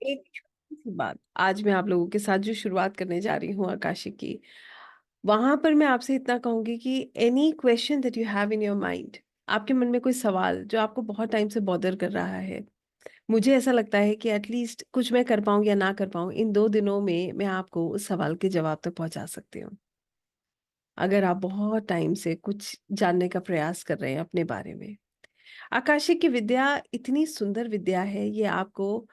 एक छोटी सी बात, आज मैं आप लोगों के साथ जो शुरुआत करने जा रही हूँ आकाशिक की, वहां पर मैं आपसे इतना कहूंगी कि any question that you have in your mind, आपके मन में कोई सवाल जो आपको बहुत टाइम से बॉदर कर रहा है, मुझे ऐसा लगता है कि एटलीस्ट कुछ मैं कर पाऊं या ना कर पाऊं, इन 2 दिनों में मैं आपको उस सवाल के जवाब तक पहुंचा सकती हूँ। अगर आप बहुत टाइम से कुछ जानने का प्रयास कर रहे हैं अपने बारे में, आकाशिक की विद्या इतनी सुंदर विद्या है, ये आपको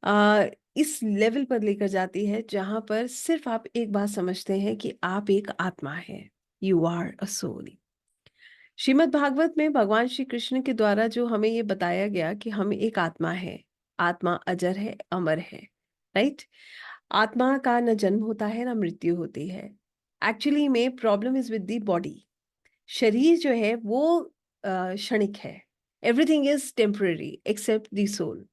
आ, इस लेवल पर लेकर जाती है जहां पर सिर्फ आप एक बात समझते हैं कि आप एक आत्मा है। You are a soul. Shrimad Bhagavat में भगवान श्री कृष्ण के द्वारा जो हमें ये बताया गया कि हम एक आत्मा है, आत्मा अजर है, अमर है, राइट। आत्मा का न जन्म होता है न मृत्यु होती है। एक्चुअली में problem is with the body. शरीर जो है वो क्षणिक है। Everything is temporary except the soul.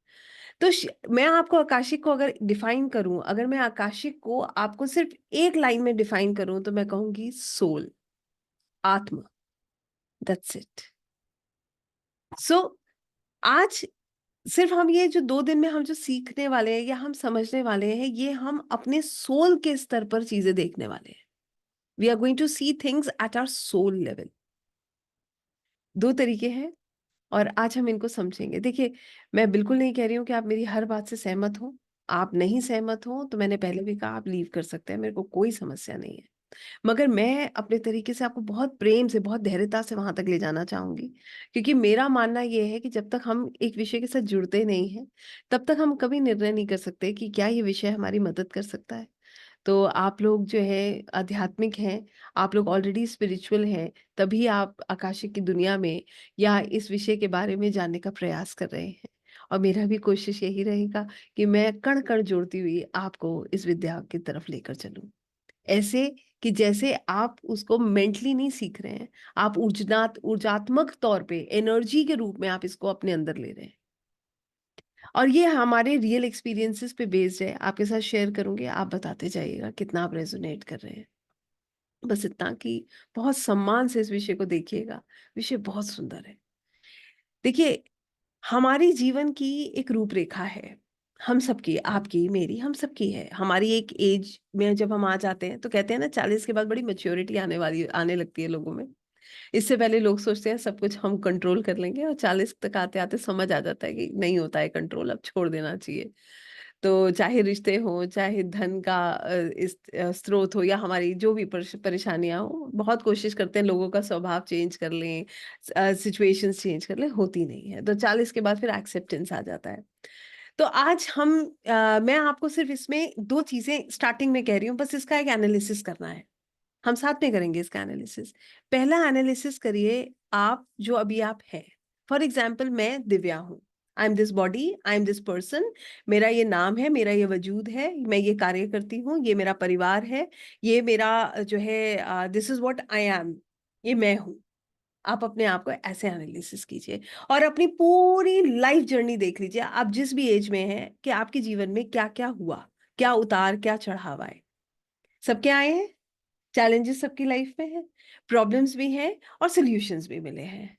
तो मैं आपको आकाशिक को अगर डिफाइन करूं, अगर मैं आकाशिक को आपको सिर्फ एक लाइन में डिफाइन करूं, तो मैं कहूंगी सोल, आत्मा। That's it. सो आज सिर्फ हम ये जो 2 दिन में हम जो सीखने वाले हैं या हम समझने वाले हैं, ये हम अपने सोल के स्तर पर चीजें देखने वाले हैं। We are going to see things at our soul level. 2 तरीके हैं और आज हम इनको समझेंगे। देखिए, मैं बिल्कुल नहीं कह रही हूँ कि आप मेरी हर बात से सहमत हो। आप नहीं सहमत हो तो मैंने पहले भी कहा, आप लीव कर सकते हैं, मेरे को कोई समस्या नहीं है। मगर मैं अपने तरीके से आपको बहुत प्रेम से, बहुत धैर्यता से वहां तक ले जाना चाहूंगी, क्योंकि मेरा मानना यह है कि जब तक हम एक विषय के साथ जुड़ते नहीं हैं, तब तक हम कभी निर्णय नहीं कर सकते कि क्या ये विषय हमारी मदद कर सकता है। तो आप लोग जो है आध्यात्मिक हैं, आप लोग ऑलरेडी स्पिरिचुअल हैं, तभी आप आकाशिक की दुनिया में या इस विषय के बारे में जानने का प्रयास कर रहे हैं। और मेरा भी कोशिश यही रहेगा कि मैं कण कण जोड़ती हुई आपको इस विद्या की तरफ लेकर चलूं, ऐसे कि जैसे आप उसको मेंटली नहीं सीख रहे हैं, आप ऊर्जात्मक तौर पे एनर्जी के रूप में आप इसको अपने अंदर ले रहे हैं। और ये हमारे रियल एक्सपीरियंसेस पे बेस्ड है, आपके साथ शेयर करूंगी, आप बताते जाइएगा कितना आप रेजोनेट कर रहे हैं। बस इतना कि बहुत सम्मान से इस विषय को देखिएगा। विषय बहुत सुंदर है। देखिए, हमारी जीवन की एक रूपरेखा है, हम सबकी, आपकी मेरी, हम सबकी है। हमारी एक एज में जब हम आ जाते हैं तो कहते हैं ना, 40 के बाद बड़ी मैच्योरिटी आने लगती है लोगों में। इससे पहले लोग सोचते हैं सब कुछ हम कंट्रोल कर लेंगे, और 40 तक आते आते समझ आ जाता है कि नहीं होता है कंट्रोल, अब छोड़ देना चाहिए। तो चाहे रिश्ते हो, चाहे धन का स्रोत हो, या हमारी जो भी परेशानियां हो, बहुत कोशिश करते हैं लोगों का स्वभाव चेंज कर लें, सिचुएशंस चेंज कर लें, होती नहीं है। तो 40 के बाद फिर एक्सेप्टेंस आ जाता है। तो आज मैं आपको सिर्फ इसमें 2 चीजें स्टार्टिंग में कह रही हूँ, बस इसका एक एनालिसिस करना है। हम साथ में करेंगे इसका एनालिसिस। पहला एनालिसिस करिए, आप जो अभी आप हैं। फॉर एग्जाम्पल, मैं दिव्या हूं। I am this body, I am this person. मेरा ये नाम है, मेरा ये वजूद है, मैं ये कार्य करती हूँ, ये मेरा परिवार है, ये मेरा जो है, this is what I am, ये मैं हूं। आप अपने आप को ऐसे एनालिसिस कीजिए और अपनी पूरी लाइफ जर्नी देख लीजिए, आप जिस भी एज में हैं, कि आपके जीवन में क्या क्या हुआ, क्या उतार क्या चढ़ाव आए। सबके आए हैं, चैलेंजेस सबकी लाइफ में है, प्रॉब्लम्स भी हैं और सॉल्यूशंस भी मिले हैं।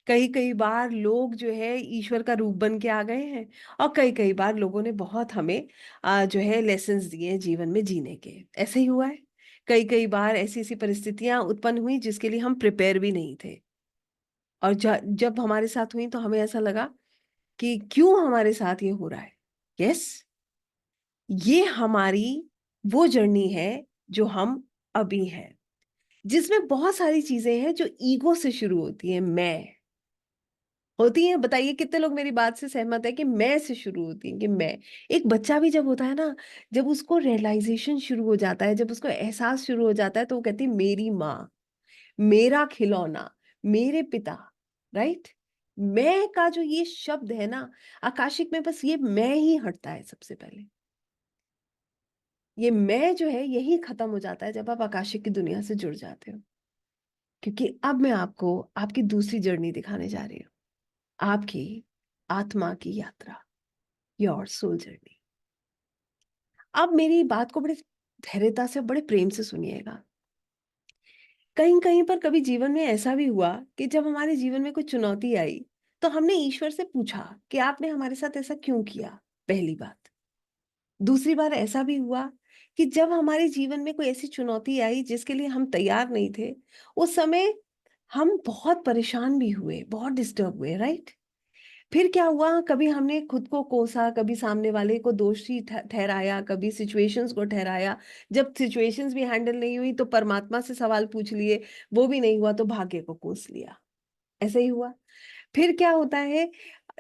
कई कई बार लोग जो है ईश्वर का रूप बन के आ गए हैं, और कई कई बार लोगों ने बहुत हमें जो है लेसन्स दिए हैं जीवन में जीने के। ऐसे ही हुआ है। कई कई बार ऐसी ऐसी परिस्थितियां उत्पन्न हुई जिसके लिए हम प्रिपेयर भी नहीं थे, और जब हमारे साथ हुई तो हमें ऐसा लगा कि क्यों हमारे साथ ये हो रहा है। यस, ये हमारी वो जर्नी है जो हम अभी हैं, जिसमें बहुत सारी चीजें हैं जो ईगो से शुरू होती हैं, मैं होती हैं। बताइए कितने लोग मेरी बात से सहमत है कि मैं से शुरू होती है, कि मैं। एक बच्चा भी जब होता है ना, जब उसको रियलाइजेशन शुरू हो जाता है, जब उसको एहसास शुरू हो जाता है, तो वो कहती है मेरी माँ, मेरा खिलौना, मेरे पिता, राइट। मैं का जो ये शब्द है ना, आकाशिक में बस ये मैं ही हटता है सबसे पहले। ये मैं जो है यही खत्म हो जाता है जब आप आकाशिक की दुनिया से जुड़ जाते हो। क्योंकि अब मैं आपको आपकी दूसरी जर्नी दिखाने जा रही हूँ, आपकी आत्मा की यात्रा, योर सोल जर्नी। अब मेरी बात को बड़े धैर्यता से, बड़े प्रेम से सुनिएगा। कहीं कहीं पर कभी जीवन में ऐसा भी हुआ कि जब हमारे जीवन में कोई चुनौती आई, तो हमने ईश्वर से पूछा कि आपने हमारे साथ ऐसा क्यों किया। पहली बात। दूसरी बार ऐसा भी हुआ कि जब हमारे जीवन में कोई ऐसी चुनौती आई जिसके लिए हम तैयार नहीं थे, उस समय हम बहुत परेशान भी हुए, बहुत डिस्टर्ब हुए, राइट? फिर क्या हुआ, कभी हमने खुद को कोसा, कभी सामने वाले को दोषी ठहराया, कभी सिचुएशंस को ठहराया। जब सिचुएशंस भी हैंडल नहीं हुई तो परमात्मा से सवाल पूछ लिए, वो भी नहीं हुआ तो भाग्य को कोस लिया। ऐसे ही हुआ। फिर क्या होता है,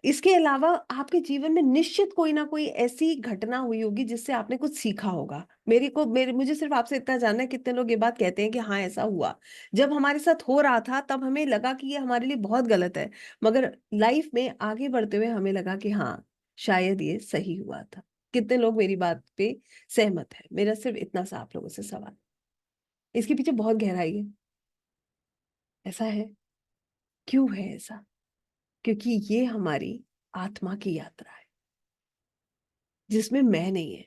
इसके अलावा आपके जीवन में निश्चित कोई ना कोई ऐसी घटना हुई होगी जिससे आपने कुछ सीखा होगा। मुझे सिर्फ आपसे इतना जानना है, कितने लोग ये बात कहते हैं कि हाँ ऐसा हुआ, जब हमारे साथ हो रहा था तब हमें लगा कि ये हमारे लिए बहुत गलत है, मगर लाइफ में आगे बढ़ते हुए हमें लगा कि हाँ शायद ये सही हुआ था। कितने लोग मेरी बात पे सहमत है? मेरा सिर्फ इतना सा आप लोगों से सवाल। इसके पीछे बहुत गहराई है। ऐसा है, क्यों है ऐसा? क्योंकि ये हमारी आत्मा की यात्रा है जिसमें मैं नहीं है।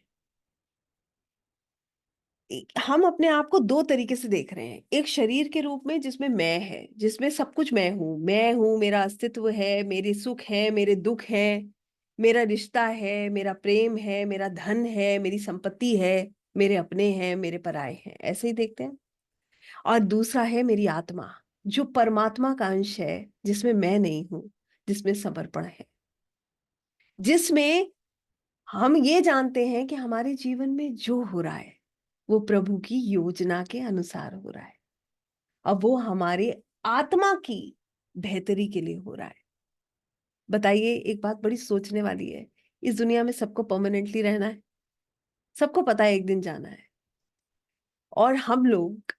हम अपने आप को दो तरीके से देख रहे हैं, एक शरीर के रूप में जिसमें मैं है, जिसमें सब कुछ मैं हूं, मेरा अस्तित्व है, मेरे सुख है, मेरे दुख है, मेरा रिश्ता है, मेरा प्रेम है, मेरा धन है, मेरी संपत्ति है, मेरे अपने हैं, मेरे पराये हैं, ऐसे ही देखते हैं। और दूसरा है मेरी आत्मा, जो परमात्मा का अंश है, जिसमें मैं नहीं हूं, जिसमें समर्पण है, जिसमें हम ये जानते हैं कि हमारे जीवन में जो हो रहा है वो प्रभु की योजना के अनुसार हो रहा है, अब वो हमारे आत्मा की बेहतरी के लिए हो रहा है। बताइए, एक बात बड़ी सोचने वाली है, इस दुनिया में सबको परमानेंटली रहना है, सबको पता है एक दिन जाना है, और हम लोग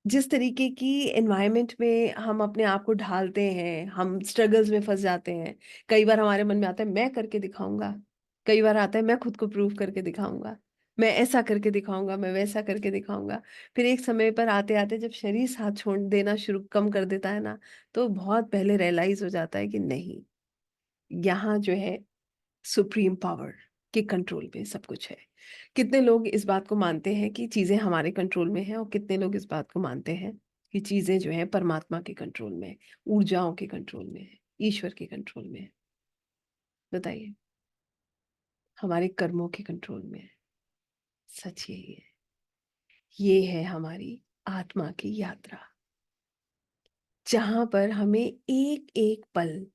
जिस तरीके की एनवायरनमेंट में हम अपने आप को ढालते हैं, हम स्ट्रगल्स में फंस जाते हैं। कई बार हमारे मन में आता है मैं करके दिखाऊंगा, कई बार आता है मैं खुद को प्रूव करके दिखाऊंगा, मैं ऐसा करके दिखाऊंगा, मैं वैसा करके दिखाऊंगा। फिर एक समय पर आते आते जब शरीर साथ छोड़ देना शुरू कम कर देता है ना, तो बहुत पहले रियलाइज हो जाता है कि नहीं, यहाँ जो है सुप्रीम पावर के कंट्रोल में सब कुछ है। कितने लोग इस बात को मानते हैं कि चीजें हमारे कंट्रोल में हैं, और कितने लोग इस बात को मानते हैं कि चीजें जो है परमात्मा के कंट्रोल में है, ऊर्जाओं के कंट्रोल में है, ईश्वर के कंट्रोल में है? बताइए, हमारे कर्मों के कंट्रोल में है। सच यही है, ये है हमारी आत्मा की यात्रा, जहां पर हमें एक एक पल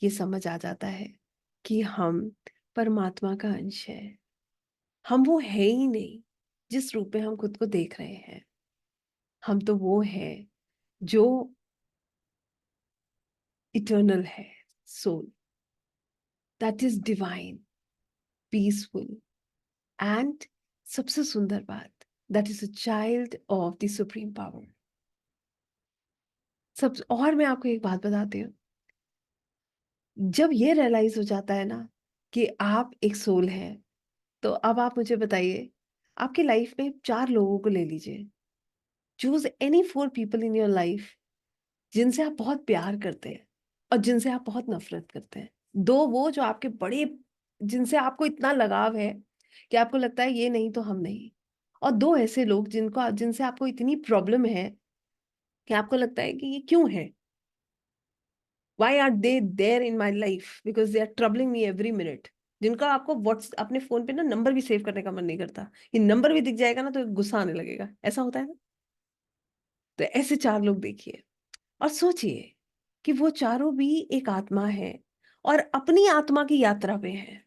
ये समझ आ जाता है कि हम परमात्मा का अंश है। हम वो है ही नहीं जिस रूप में हम खुद को देख रहे हैं। हम तो वो है जो इटर्नल है, soul that is divine, peaceful, and सबसे सुंदर बात, that is a child of the supreme power. सब, और मैं आपको एक बात बताती हूँ, जब ये रियलाइज हो जाता है ना कि आप एक सोल हैं, तो अब आप मुझे बताइए, आपकी लाइफ में चार लोगों को ले लीजिए, choose any four people in your life जिनसे आप बहुत प्यार करते हैं और जिनसे आप बहुत नफरत करते हैं। दो वो जो आपके बड़े, जिनसे आपको इतना लगाव है कि आपको लगता है ये नहीं तो हम नहीं, और दो ऐसे लोग जिनसे आपको इतनी प्रॉब्लम है कि आपको लगता है कि ये क्यों है, why are they there in my life, because they are troubling me every minute, जिनका आपको व्हाट्स अपने फोन पे ना नंबर भी सेव करने का मन नहीं करता, ये नंबर भी दिख जाएगा ना तो गुस्सा आने लगेगा, ऐसा होता है ना? तो ऐसे चार लोग देखिए और सोचिए कि वो चारों भी एक आत्मा है और अपनी आत्मा की यात्रा पे है।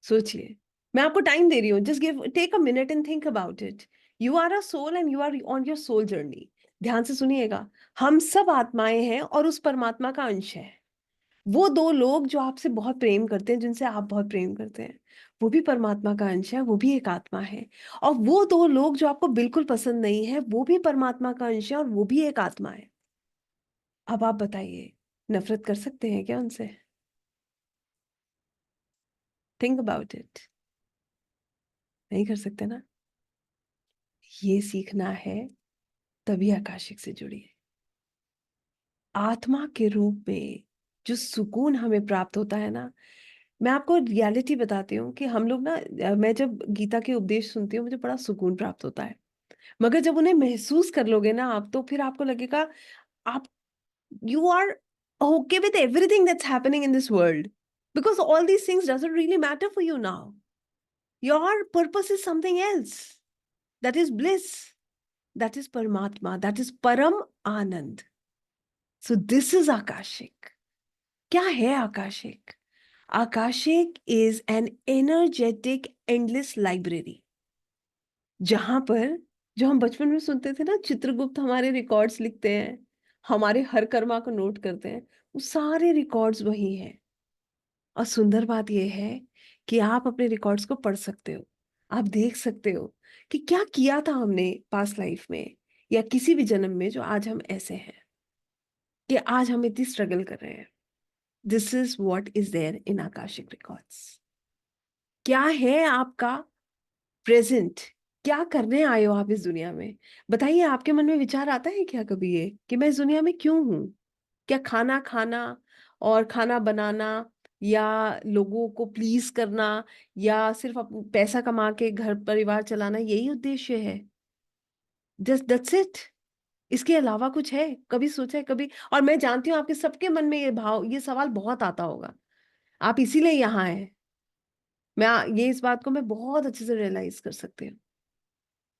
सोचिए, मैं आपको टाइम दे रही हूँ, just give take a minute and think about it. You are a soul and you are on your soul journey. ध्यान से सुनिएगा, हम सब आत्माएं हैं और उस परमात्मा का अंश है। वो दो लोग जो आपसे बहुत प्रेम करते हैं, जिनसे आप बहुत प्रेम करते हैं, वो भी परमात्मा का अंश है, वो भी एक आत्मा है। और वो दो लोग जो आपको बिल्कुल पसंद नहीं है, वो भी परमात्मा का अंश है और वो भी एक आत्मा है। अब आप बताइए, नफरत कर सकते हैं क्या उनसे? Think about it. नहीं कर सकते ना? ये सीखना है, तभी आकाशिक से जुड़िए। आत्मा के रूप में जो सुकून हमें प्राप्त होता है ना, मैं आपको रियलिटी बताती हूँ कि हम लोग ना, मैं जब गीता के उपदेश सुनती हूँ मुझे बड़ा सुकून प्राप्त होता है, मगर जब उन्हें महसूस कर लोगे ना आप, तो फिर आपको लगेगा आप, you are okay with everything that's happening in this world. Because all these things doesn't really matter for you now. Your purpose is something else. That is bliss. That is Paramatma. That is Param Anand. So this is Akashic. क्या है Akashic? Akashic is an energetic endless library. जहां पर, जो हम बचपन में सुनते थे ना, चित्रगुप्त हमारे रिकॉर्ड्स लिखते हैं, हमारे हर कर्मा को नोट करते हैं, वो सारे रिकॉर्ड्स वही हैं। और सुंदर बात यह है कि आप अपने रिकॉर्ड्स को पढ़ सकते हो, आप देख सकते हो कि क्या किया था हमने पास्ट लाइफ में या किसी भी जन्म में जो आज हम ऐसे हैं, कि आज हम इतनी स्ट्रगल कर रहे हैं। This is what is there in Akashic records. क्या है आपका प्रेजेंट? क्या करने आए हो आप इस दुनिया में? बताइए, आपके मन में विचार आता है क्या कभी ये कि मैं इस दुनिया में क्यों हूं? क्या खाना खाना और खाना बनाना या लोगों को प्लीज करना या सिर्फ पैसा कमा के घर परिवार चलाना यही उद्देश्य है? Just that's it. इसके अलावा कुछ है? कभी सोचा है कभी? और मैं जानती हूँ आपके सबके मन में ये सवाल बहुत आता होगा। आप इसीलिए यहाँ हैं। ये इस बात को मैं बहुत अच्छे से रियलाइज कर सकती हूँ,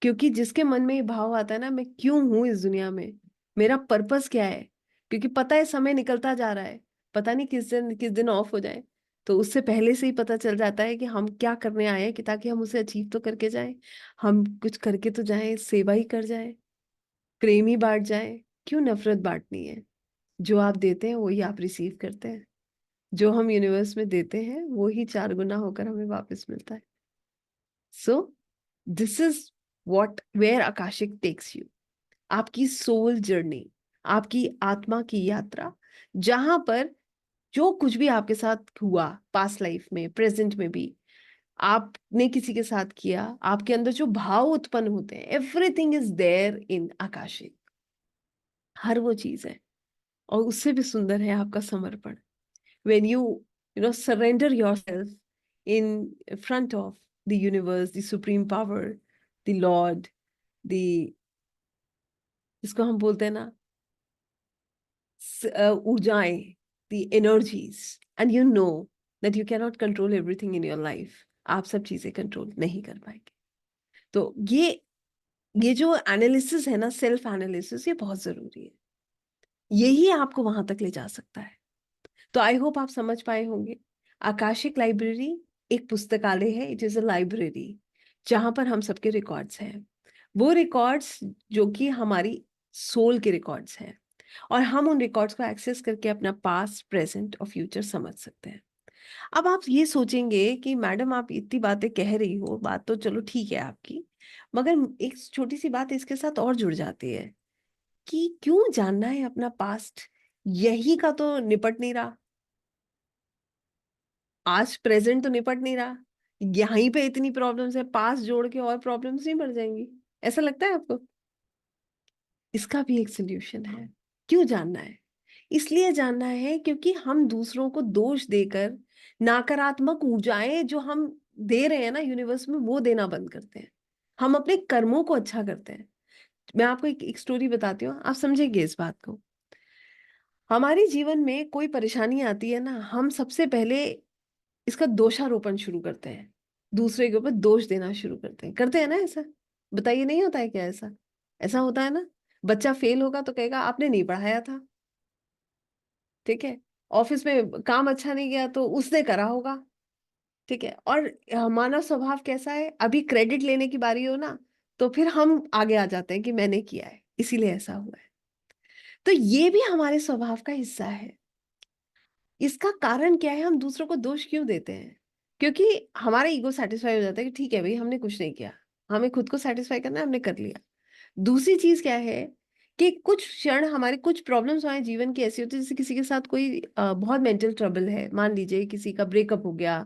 क्योंकि जिसके मन में ये भाव आता है ना, मैं क्यों हूं इस दुनिया में, मेरा पर्पस क्या है, क्योंकि पता है समय निकलता जा रहा है, पता नहीं किस दिन ऑफ हो जाए, तो उससे पहले से ही पता चल जाता है कि हम क्या करने आए हैं, कि ताकि हम उसे अचीव तो करके जाएं, हम कुछ करके तो जाएं, सेवा ही कर जाएं, प्रेम ही बांट जाएं। क्यों नफरत बांटनी है? जो आप देते हैं वही आप रिसीव करते हैं। जो हम यूनिवर्स में देते हैं वो ही 4 गुना होकर हमें वापस मिलता है। So this is what where Akashic takes you. आपकी सोल जर्नी, आपकी आत्मा की यात्रा, जहां पर जो कुछ भी आपके साथ हुआ पास्ट लाइफ में, प्रेजेंट में भी, आपने किसी के साथ किया, आपके अंदर जो भाव उत्पन्न होते हैं, everything is there in Akashic. हर वो चीज है। और उससे भी सुंदर है आपका समर्पण। when you know surrender yourself in front of the universe, the supreme power, the lord, the, जिसको हम बोलते हैं ना, ऊर्जाएं, the energies, and you know that you cannot control everything in your life। आप सब चीजें कंट्रोल नहीं कर पाएंगे। तो ये जो एनालिसिस है ना, सेल्फ एनालिसिस, ये बहुत जरूरी है। यही आपको वहां तक ले जा सकता है। तो आई होप आप समझ पाए होंगे। आकाशिक लाइब्रेरी एक पुस्तकालय है, इट इज अ लाइब्रेरी जहां पर हम सबके रिकॉर्ड्स हैं। वो रिकॉर्ड्स जो कि हमारी सोल के रिकॉर्ड्स हैं, और हम उन रिकॉर्ड्स को एक्सेस करके अपना पास्ट, प्रेजेंट और फ्यूचर समझ सकते हैं। अब आप ये सोचेंगे कि मैडम आप इतनी बातें कह रही हो, बात तो चलो ठीक है आपकी, मगर एक छोटी सी बात इसके साथ और जुड़ जाती है कि क्यों जानना है अपना पास्ट? यही का तो निपट नहीं रहा, आज प्रेजेंट तो निपट नहीं रहा, यहीं पे इतनी प्रॉब्लम्स है, पास जोड़ के और प्रॉब्लम्स नहीं बढ़ जाएंगी? ऐसा लगता है आपको? इसका भी एक सोल्यूशन है। क्यों जानना है? इसलिए जानना है क्योंकि हम दूसरों को दोष देकर नकारात्मक ऊर्जाएं जो हम दे रहे हैं ना यूनिवर्स में, वो देना बंद करते हैं। हम अपने कर्मों को अच्छा करते हैं। मैं आपको एक स्टोरी बताती हूँ, आप समझेंगे इस बात को। हमारे जीवन में कोई परेशानी आती है ना, हम सबसे पहले इसका दोषारोपण शुरू करते हैं, दूसरे के ऊपर दोष देना शुरू करते हैं ना ऐसा? बताइए, नहीं होता है क्या ऐसा? ऐसा होता है ना। बच्चा फेल होगा तो कहेगा आपने नहीं पढ़ाया था, ठीक है। ऑफिस में काम अच्छा नहीं गया तो उसने करा होगा, ठीक है। और मानव स्वभाव कैसा है, अभी क्रेडिट लेने की बारी हो ना, तो फिर हम आगे आ जाते हैं कि मैंने किया है, इसीलिए ऐसा हुआ है। तो ये भी हमारे स्वभाव का हिस्सा है। इसका कारण क्या है, हम दूसरों को दोष क्यों देते हैं? क्योंकि हमारा ईगो सेटिस्फाई हो जाता है कि ठीक है भाई, हमने कुछ नहीं किया, हमें खुद को सेटिस्फाई करना है, हमने कर लिया। दूसरी चीज क्या है कि कुछ क्षण हमारे, कुछ प्रॉब्लम्स हमारे जीवन की ऐसी होती है, जैसे किसी के साथ कोई बहुत मेंटल ट्रबल है, मान लीजिए किसी का ब्रेकअप हो गया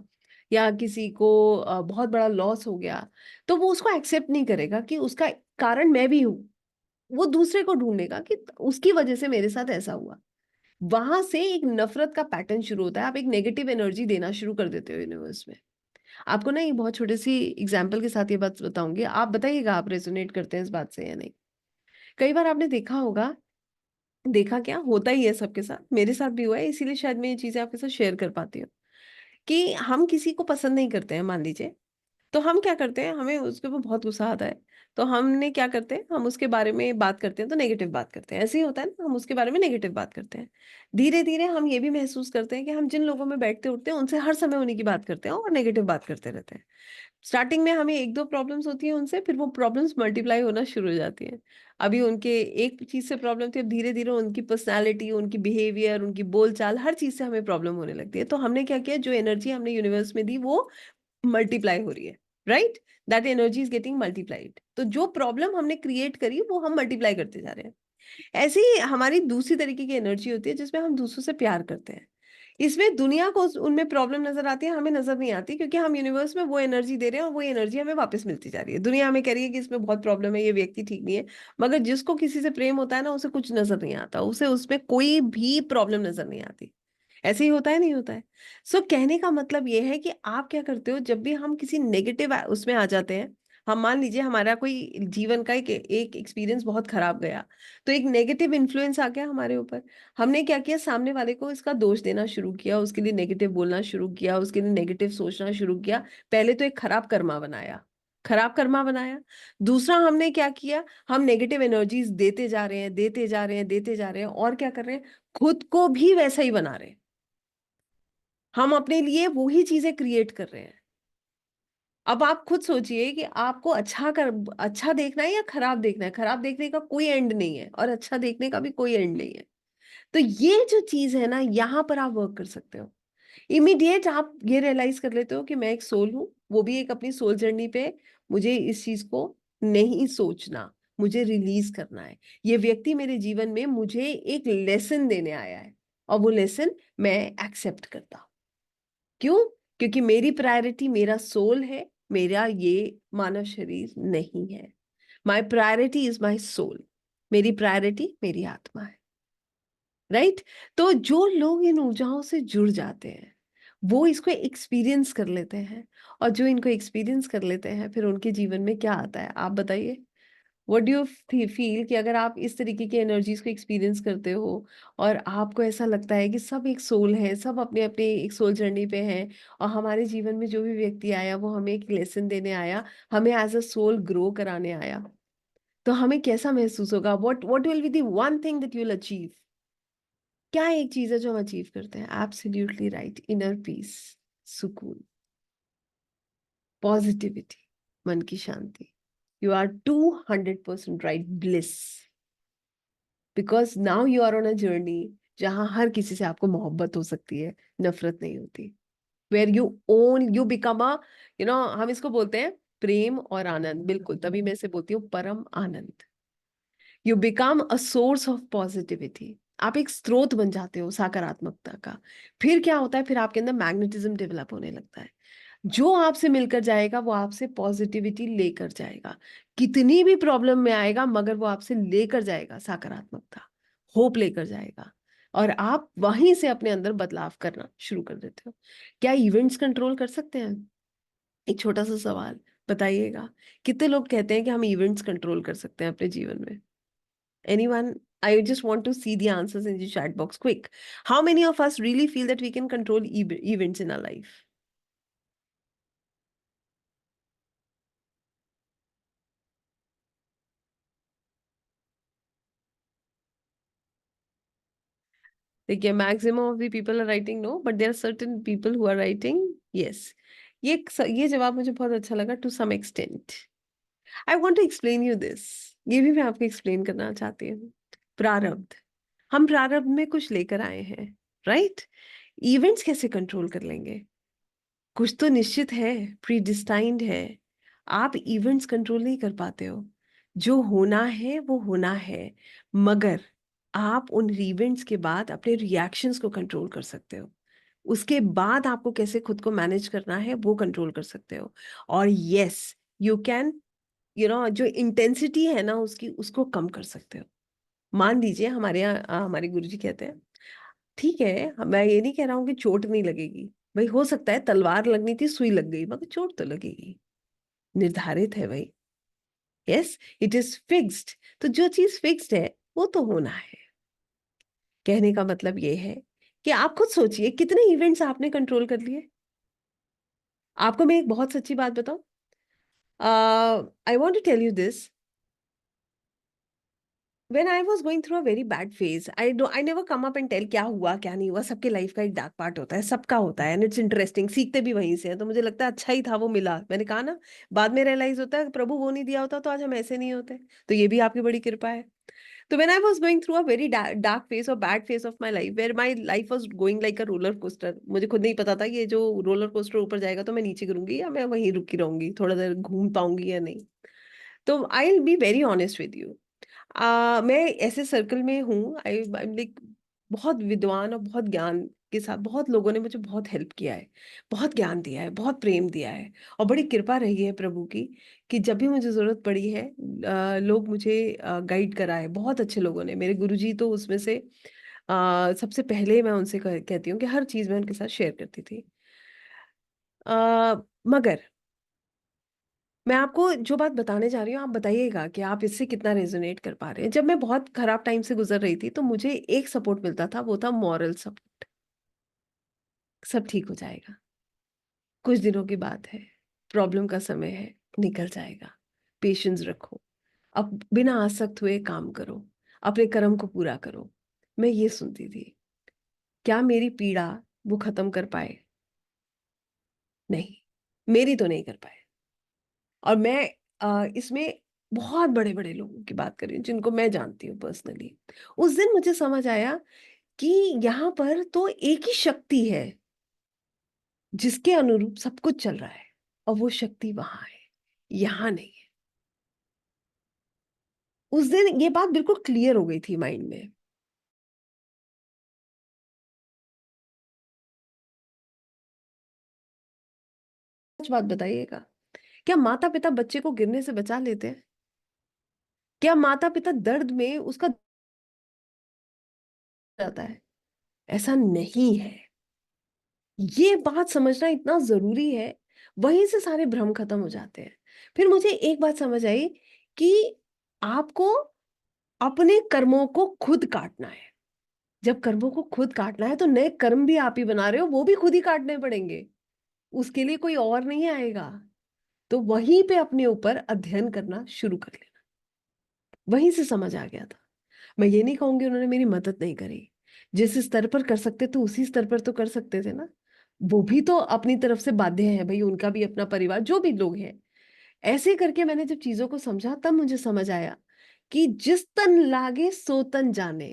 या किसी को बहुत बड़ा लॉस हो गया, तो वो उसको एक्सेप्ट नहीं करेगा कि उसका कारण मैं भी हूँ। वो दूसरे को ढूंढेगा कि उसकी वजह से मेरे साथ ऐसा हुआ। वहां से एक नफरत का पैटर्न शुरू होता है, आप एक नेगेटिव एनर्जी देना शुरू कर देते हो यूनिवर्स में। आपको ना एक बहुत छोटी सी एग्जांपल के साथ ये बात बताऊंगी, आप बताइएगा आप रेजोनेट करते हैं इस बात से या नहीं। कई बार आपने देखा होगा, देखा क्या होता ही है सबके साथ, मेरे साथ भी हुआ है, इसीलिए शायद मैं ये चीजें आपके साथ शेयर कर पाती हूँ। कि हम किसी को पसंद नहीं करते हैं, मान लीजिए, तो हम क्या करते हैं, हमें उसके ऊपर बहुत गुस्सा आता है, तो हमने क्या करते हैं, हम उसके बारे में बात करते हैं तो नेगेटिव बात करते हैं, ऐसे ही होता है ना, हम उसके बारे में नेगेटिव बात करते हैं। धीरे धीरे हम ये भी महसूस करते हैं कि हम जिन लोगों में बैठते उठते हैं उनसे हर समय उन्हीं की बात करते हैं और नेगेटिव बात करते रहते हैं। स्टार्टिंग में हमें एक दो प्रॉब्लम्स होती हैं उनसे, फिर वो प्रॉब्लम्स मल्टीप्लाई होना शुरू हो जाती हैं। अभी उनके एक चीज से प्रॉब्लम थी, अब धीरे धीरे उनकी पर्सनालिटी, उनकी बिहेवियर, उनकी बोलचाल, हर चीज से हमें प्रॉब्लम होने लगती है। तो हमने क्या किया, जो एनर्जी हमने यूनिवर्स में दी वो मल्टीप्लाई हो रही है, right? That energy is getting multiplied. तो जो प्रॉब्लम हमने क्रिएट करी वो हम मल्टीप्लाई करते जा रहे हैं। ऐसे ही हमारी दूसरी तरीके की एनर्जी होती है जिसमें हम दूसरों से प्यार करते हैं। इसमें दुनिया को उनमें प्रॉब्लम नजर आती है, हमें नजर नहीं आती, क्योंकि हम यूनिवर्स में वो एनर्जी दे रहे हैं और वो एनर्जी हमें वापस मिलती जा रही है। दुनिया हमें कह रही है कि इसमें बहुत प्रॉब्लम है, ये व्यक्ति ठीक नहीं है, मगर जिसको किसी से प्रेम होता है ना, उसे कुछ नजर नहीं आता, उसे उसमें कोई भी प्रॉब्लम नजर नहीं आती। ऐसे ही होता है, नहीं होता है? सो कहने का मतलब ये है कि आप क्या करते हो, जब भी हम किसी नेगेटिव उसमें आ जाते हैं, हम मान लीजिए हमारा कोई जीवन का एक एक्सपीरियंस बहुत खराब गया, तो एक नेगेटिव इन्फ्लुएंस आ गया हमारे ऊपर। हमने क्या किया, सामने वाले को इसका दोष देना शुरू किया, उसके लिए नेगेटिव बोलना शुरू किया, उसके लिए नेगेटिव सोचना शुरू किया। पहले तो एक खराब कर्मा बनाया, खराब कर्मा बनाया। दूसरा हमने क्या किया, हम नेगेटिव एनर्जीज देते जा रहे हैं, देते जा रहे हैं, देते जा रहे हैं, और क्या कर रहे हैं, खुद को भी वैसा ही बना रहे हैं। हम अपने लिए वो ही चीजें क्रिएट कर रहे हैं। अब आप खुद सोचिए कि आपको अच्छा देखना है या खराब देखना है। खराब देखने का कोई एंड नहीं है और अच्छा देखने का भी कोई एंड नहीं है। तो ये जो चीज है ना, यहाँ पर आप वर्क कर सकते हो। इमीडिएट आप ये रियलाइज कर लेते हो कि मैं एक सोल हूँ, वो भी एक अपनी सोल जर्नी पे। मुझे इस चीज को नहीं सोचना, मुझे रिलीज करना है। ये व्यक्ति मेरे जीवन में मुझे एक लेसन देने आया है, और वो लेसन मैं एक्सेप्ट करता हूँ। क्यों? क्योंकि मेरी प्रायोरिटी मेरा सोल है, मेरा ये मानव शरीर नहीं है। My priority is my soul. मेरी प्रायोरिटी मेरी आत्मा है, राइट? तो जो लोग इन ऊर्जाओं से जुड़ जाते हैं वो इसको एक्सपीरियंस कर लेते हैं, और जो इनको एक्सपीरियंस कर लेते हैं फिर उनके जीवन में क्या आता है, आप बताइए। व्हाट डू यू फील कि अगर आप इस तरीके की एनर्जीज को एक्सपीरियंस करते हो और आपको ऐसा लगता है कि सब एक सोल है, सब अपने अपने एक सोल जर्नी पे हैं, और हमारे जीवन में जो भी व्यक्ति आया वो हमें एक लेसन देने आया, हमें एज अ सोल ग्रो कराने आया, तो हमें कैसा महसूस होगा? What will be the one thing that you will achieve? क्या एक चीज है जो हम अचीव करते हैं? एब्सोल्युटली राइट, इनर पीस, सुकून, पॉजिटिविटी, मन की शांति। You are 200% right, bliss. Because now you are on a journey जहां हर किसी से आपको मोहब्बत हो सकती है, नफरत नहीं होती। Where you own, you become a, हम इसको बोलते हैं प्रेम और आनंद। बिल्कुल, तभी मैं इसे बोलती हूँ परम आनंद। You become a source of positivity. आप एक स्रोत बन जाते हो सकारात्मकता का। फिर क्या होता है, फिर आपके अंदर मैग्नेटिज्म डेवलप होने लगता है। जो आपसे मिलकर जाएगा वो आपसे पॉजिटिविटी लेकर जाएगा। कितनी भी प्रॉब्लम में आएगा मगर वो आपसे लेकर जाएगा सकारात्मकता, होप लेकर जाएगा, और आप वहीं से अपने अंदर बदलाव करना शुरू कर देते हो। क्या इवेंट्स कंट्रोल कर सकते हैं? एक छोटा सा सवाल, बताइएगा। कितने लोग कहते हैं कि हम इवेंट्स कंट्रोल कर सकते हैं अपने जीवन में? Anyone? I just want to see the answers in the chat box quick. How many of us really feel that we can control events in our life? देखिए, maximum of the people are writing no, but there are certain people who are writing yes. ये जवाब मुझे बहुत अच्छा लगा, to some extent. I want to explain you this. ये भी मैं आपको explain करना चाहती हूँ। प्रारब्ध, हम प्रारब्ध में कुछ लेकर आए हैं, राइट? इवेंट्स कैसे कंट्रोल कर लेंगे? कुछ तो निश्चित है, प्रीडिस्टाइंड है। आप इवेंट्स कंट्रोल नहीं कर पाते हो। जो होना है वो होना है, मगर आप उन इवेंट्स के बाद अपने रिएक्शंस को कंट्रोल कर सकते हो। उसके बाद आपको कैसे खुद को मैनेज करना है वो कंट्रोल कर सकते हो। और यस, यू कैन, जो इंटेंसिटी है ना उसकी, उसको कम कर सकते हो। मान लीजिए हमारे यहाँ हमारे गुरुजी कहते हैं, ठीक है, मैं ये नहीं कह रहा हूँ कि चोट नहीं लगेगी। भाई हो सकता है तलवार लगनी थी, सुई लग गई, मगर चोट तो लगेगी, निर्धारित है भाई। Yes, it is fixed. तो जो चीज फिक्स्ड है वो तो होना है। कहने का मतलब ये है कि आप खुद सोचिए कितने इवेंट्स आपने कंट्रोल कर लिए। आपको मैं एक बहुत सच्ची बात बताऊं, I want to tell you this. When I was going through a very bad phase, I never come up and tell क्या हुआ क्या नहीं हुआ। सबके लाइफ का एक डार्क पार्ट होता है, सबका होता है, एंड इट्स इंटरेस्टिंग, सीखते भी वहीं से हैं। तो मुझे लगता है अच्छा ही था वो मिला, मैंने कहा ना। बाद में रियलाइज होता है प्रभु वो नहीं दिया होता तो आज हम ऐसे नहीं होते। तो ये भी आपकी बड़ी कृपा है। तो when I was going through a very dark phase or bad phase of my life, where my life was going like a roller coaster, मुझे खुद नहीं पता था ये जो रोलर कोस्टर ऊपर जाएगा तो मैं नीचे गिरूंगी या मैं वहीं रुकी रहूंगी, थोड़ा देर घूम पाऊंगी या नहीं। तो आई will be very honest with you. मैं ऐसे सर्कल में हूँ, आई लाइक, बहुत विद्वान और बहुत ज्ञान के साथ बहुत लोगों ने मुझे बहुत हेल्प किया है, बहुत ज्ञान दिया है, बहुत प्रेम दिया है। और बड़ी कृपा रही है प्रभु की कि जब भी मुझे जरूरत पड़ी है लोग मुझे गाइड कराए। बहुत अच्छे लोगों ने, मेरे गुरुजी तो उसमें से सबसे पहले मैं उनसे कहती हूँ कि हर चीज मैं उनके साथ शेयर करती थी। मगर मैं आपको जो बात बताने जा रही हूँ, आप बताइएगा कि आप इससे कितना रेजोनेट कर पा रहे हैं। जब मैं बहुत खराब टाइम से गुजर रही थी तो मुझे एक सपोर्ट मिलता था, वो था मॉरल सपोर्ट। सब ठीक हो जाएगा, कुछ दिनों की बात है, प्रॉब्लम का समय है, निकल जाएगा, पेशेंस रखो, अब बिना आसक्त हुए काम करो, अपने कर्म को पूरा करो। मैं ये सुनती थी। क्या मेरी पीड़ा वो खत्म कर पाए? नहीं, मेरी तो नहीं कर पाए। और मैं इसमें बहुत बड़े बड़े लोगों की बात कर रही हूँ जिनको मैं जानती हूँ पर्सनली। उस दिन मुझे समझ आया कि यहाँ पर तो एक ही शक्ति है जिसके अनुरूप सब कुछ चल रहा है, और वो शक्ति वहां है, यहाँ नहीं है। उस दिन ये बात बिल्कुल क्लियर हो गई थी माइंड में। सच बात बताइएगा, क्या माता पिता बच्चे को गिरने से बचा लेते हैं? क्या माता पिता दर्द में उसका जाता है? ऐसा नहीं है। ये बात समझना इतना जरूरी है। वहीं से सारे भ्रम खत्म हो जाते हैं। फिर मुझे एक बात समझ आई कि आपको अपने कर्मों को खुद काटना है। जब कर्मों को खुद काटना है तो नए कर्म भी आप ही बना रहे हो, वो भी खुद ही काटने पड़ेंगे। उसके लिए कोई और नहीं आएगा। तो वहीं पे अपने ऊपर अध्ययन करना शुरू कर लेना। वहीं से समझ आ गया था। मैं ये नहीं कहूंगी उन्होंने मेरी मदद नहीं करी। जिस स्तर पर कर सकते तो उसी स्तर पर तो कर सकते थे ना। वो भी तो अपनी तरफ से बाध्य है भाई, उनका भी अपना परिवार, जो भी लोग हैं। ऐसे करके मैंने जब चीजों को समझा तब मुझे समझ आया कि जिस तन लागे सो तन जाने।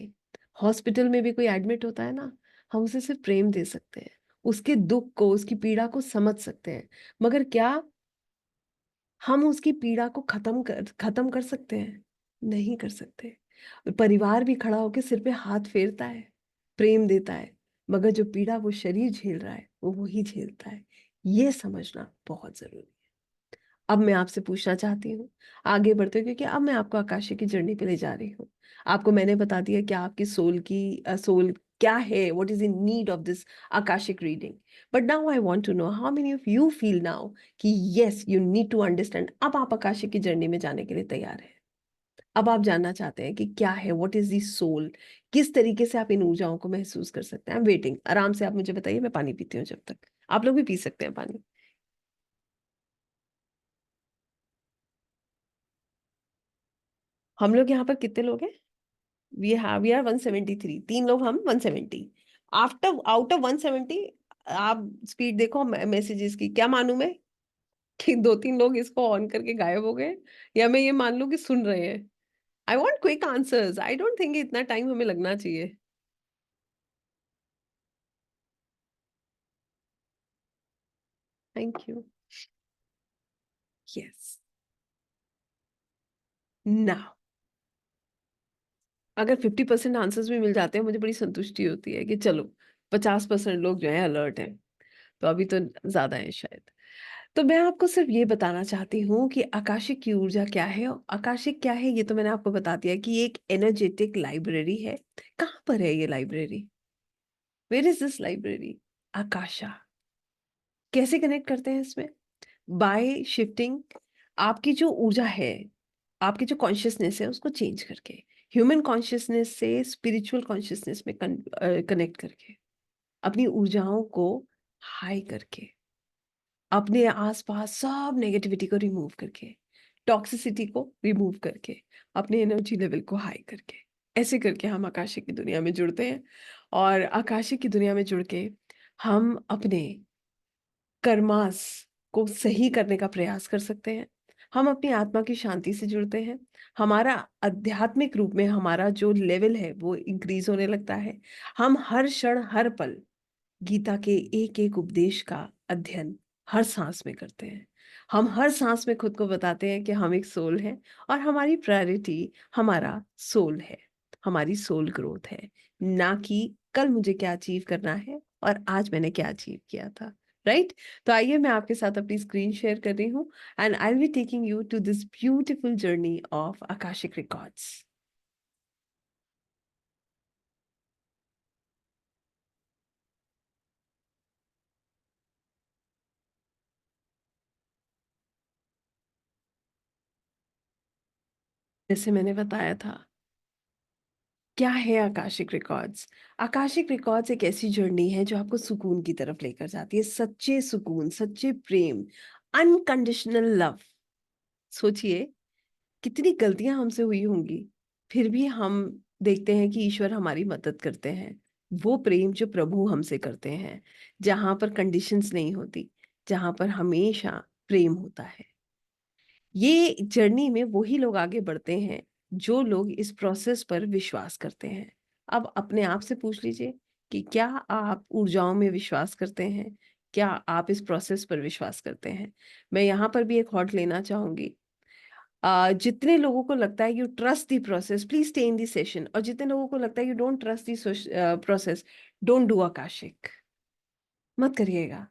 हॉस्पिटल में भी कोई एडमिट होता है ना, हम उसे सिर्फ प्रेम दे सकते हैं, उसके दुख को, उसकी पीड़ा को समझ सकते हैं। मगर क्या हम उसकी पीड़ा को खत्म कर सकते हैं? नहीं कर सकते। परिवार भी खड़ा होकर सिर पे हाथ फेरता है, प्रेम देता है, मगर जो पीड़ा वो शरीर झेल रहा है वो वही झेलता है। ये समझना बहुत जरूरी है। अब मैं आपसे पूछना चाहती हूँ, आगे बढ़ते हुए, क्योंकि अब मैं आपको आकाशीय की जर्नी पे ले जा रही हूँ। आपको मैंने बता दिया कि आपकी सोल क्या है, what is in need of this Akashic reading. But now I want to know how many of you feel now कि yes you need to understand. अब आप आकाशिक की जर्नी में जाने के लिए तैयार हैं। अब आप जानना चाहते हैं कि क्या है, व्हाट इज दी सोल, किस तरीके से आप इन ऊर्जाओं को महसूस कर सकते हैं। वेटिंग, आराम से आप मुझे बताइए, मैं पानी पीती हूँ जब तक। आप लोग भी पी सकते हैं पानी। हम लोग यहाँ पर कितने लोग हैं? वी आर 173, तीन लोग हम 170। आफ्टर आउट ऑफ 170, आप स्पीड देखो मैसेजेस की, क्या मानूं मैं कि दो तीन लोग इसको ऑन करके गायब हो गए, या मैं ये मान लूं कि सुन रहे हैं? I want quick answers, I don't think इतना टाइम हमें लगना चाहिए। Thank you. यस। नाउ अगर 50% आंसर्स भी मिल जाते हैं मुझे बड़ी संतुष्टि होती है कि चलो 50% लोग जो है अलर्ट हैं। तो अभी तो ज्यादा है शायद। तो मैं आपको सिर्फ ये बताना चाहती हूँ कि आकाशिक की ऊर्जा क्या है, और आकाशिक क्या है ये तो मैंने आपको बता दिया कि ये एक एनर्जेटिक लाइब्रेरी है। कहाँ पर है ये library? Where is this library? Akasha. कैसे कनेक्ट करते हैं इसमें? बाय शिफ्टिंग आपकी जो ऊर्जा है, आपकी जो कॉन्शियसनेस है उसको चेंज करके, ह्यूमन कॉन्शियसनेस से स्पिरिचुअल कॉन्शियसनेस में कनेक्ट करके, अपनी ऊर्जाओं को हाई करके। अपने आस-पास सब नेगेटिविटी को रिमूव करके, टॉक्सिसिटी को रिमूव करके, अपने एनर्जी लेवल को हाई करके, ऐसे करके हम आकाशिक की दुनिया में जुड़ते हैं और आकाशिक की दुनिया में जुड़ के हम अपने कर्मास को सही करने का प्रयास कर सकते हैं। हम अपनी आत्मा की शांति से जुड़ते हैं। हमारा आध्यात्मिक रूप में हमारा जो लेवल है वो इंक्रीज़ होने लगता है। हम हर क्षण, हर पल गीता के एक-एक उपदेश का अध्ययन हर साँस में करते हैं। हम हर साँस में खुद को बताते हैं कि हम एक सोल हैं और हमारी प्रायोरिटी हमारा सोल है, हमारी सोल ग्रोथ है, ना कि कल मुझे क्या अचीव करना है और आज मैंने क्या अचीव किया था, राइट? तो आइए मैं आपके साथ अपनी स्क्रीन शेयर कर रही हूँ and I will be taking you to this beautiful journey of Akashic records. जैसे मैंने बताया था, क्या है आकाशिक रिकॉर्ड्स? आकाशिक रिकॉर्ड्स एक ऐसी जर्नी है जो आपको सुकून की तरफ लेकर जाती है, सच्चे सुकून, सच्चे प्रेम, अनकंडीशनल लव। सोचिए कितनी गलतियाँ हमसे हुई होंगी, फिर भी हम देखते हैं कि ईश्वर हमारी मदद करते हैं। वो प्रेम जो प्रभु हमसे करते हैं, जहाँ पर कंडीशंस नहीं होती, जहाँ पर हमेशा प्रेम होता है। ये जर्नी में वही लोग आगे बढ़ते हैं, जो लोग इस प्रोसेस पर विश्वास करते हैं। अब अपने आप से पूछ लीजिए कि क्या आप ऊर्जाओं में विश्वास करते हैं? क्या आप इस प्रोसेस पर विश्वास करते हैं? मैं यहाँ पर भी एक हॉट लेना चाहूँगी। जितने लोगों को लगता है you trust the process, please stay in the session और जितने लोगों को लगता है you don't trust the process, don't do Akashic. मत करिएगा।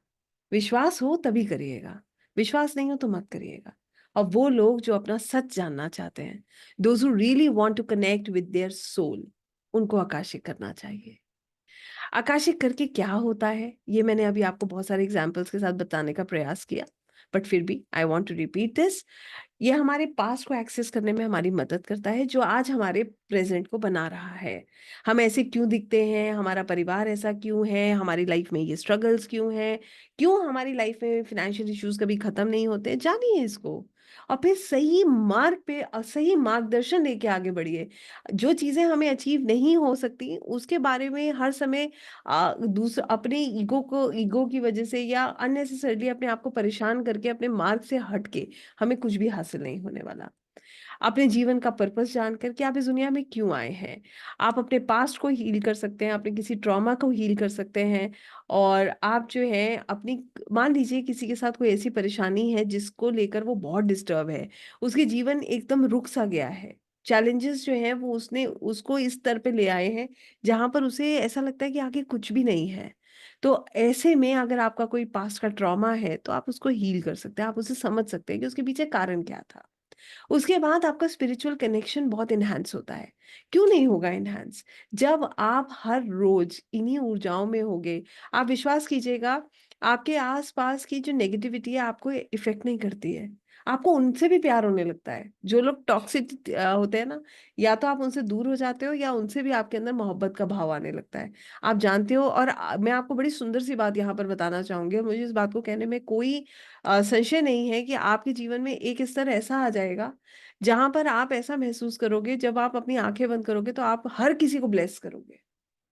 विश्वास हो तभी करिएगा, विश्वास नहीं हो तो मत करिएगा। और वो लोग जो अपना सच जानना चाहते हैं, those who really want to connect with their soul, उनको आकाशिक करना चाहिए। आकाशिक करके क्या होता है, ये मैंने अभी आपको बहुत सारे एग्ज़ाम्पल्स के साथ बताने का प्रयास किया, बट फिर भी I want to repeat this. ये हमारे पास्ट को एक्सेस करने में हमारी मदद करता है, जो आज हमारे प्रेज़ेंट को बना रहा है। हम ऐसे क्यों दिखते हैं, हमारा परिवार ऐसा क्यों है, हमारी लाइफ़ में ये स्ट्रगल्स क्यों हैं, क्यों हमारी लाइफ़ में फ़ाइनेंशियल इश्यूज़ कभी ख़त्म नहीं होते, जानिए इसको। और फिर सही मार्ग पे सही मार्गदर्शन लेके आगे बढ़िए। जो चीज़ें हमें अचीव नहीं हो सकती, उसके बारे में हर समय अपने ईगो की वजह से या अननेसेसरीली अपने आप को परेशान करके अपने मार्ग से हट के हमें कुछ भी हासिल नहीं होने वाला। अपने जीवन का पर्पस जानकर कि आप इस दुनिया में क्यों आए हैं। आप अपने पास्ट को हील कर सकते हैं, अपने किसी ट्रॉमा को हील कर सकते हैं और आप जो है अपनी मान लीजिए किसी के साथ कोई ऐसी परेशानी है जिसको लेकर वो बहुत डिस्टर्ब है। उसके जीवन एकदम रुक-सा गया है। चैलेंजेस जो हैं वो उसने उसको इस स्तर पे ले आए हैं, जहाँ पर उसे ऐसा लगता है कि आगे कुछ भी नहीं है। तो ऐसे में अगर आपका कोई पास्ट का ट्रॉमा है, तो आप उसको हील कर सकते हैं, आप उसे समझ सकते हैं कि उसके पीछे कारण क्या था। उसके बाद आपका स्पिरिचुअल कनेक्शन बहुत एनहांस होता है। क्यों नहीं होगा एनहांस? जब आप हर रोज़ इन्हीं ऊर्जाओं में होंगे, आप विश्वास कीजिएगा, आपके आस-पास की जो नेगेटिविटी है आपको इफ़ेक्ट नहीं करती है। आपको उनसे भी प्यार होने लगता है। जो लोग टॉक्सिक होते हैं ना, या तो आप उनसे दूर हो जाते हो या उनसे भी आपके अंदर मोहब्बत का भाव आने लगता है। आप जानते हो और मैं आपको बड़ी सुंदर सी बात यहाँ पर बताना चाहूँगी और मुझे इस बात को कहने में कोई संशय नहीं है कि आपके जीवन में एक स्तर ऐसा आ जाएगा, जहाँ पर आप ऐसा महसूस करोगे जब आप अपनी आँखें बंद करोगे तो आप हर किसी को ब्लेस करोगे,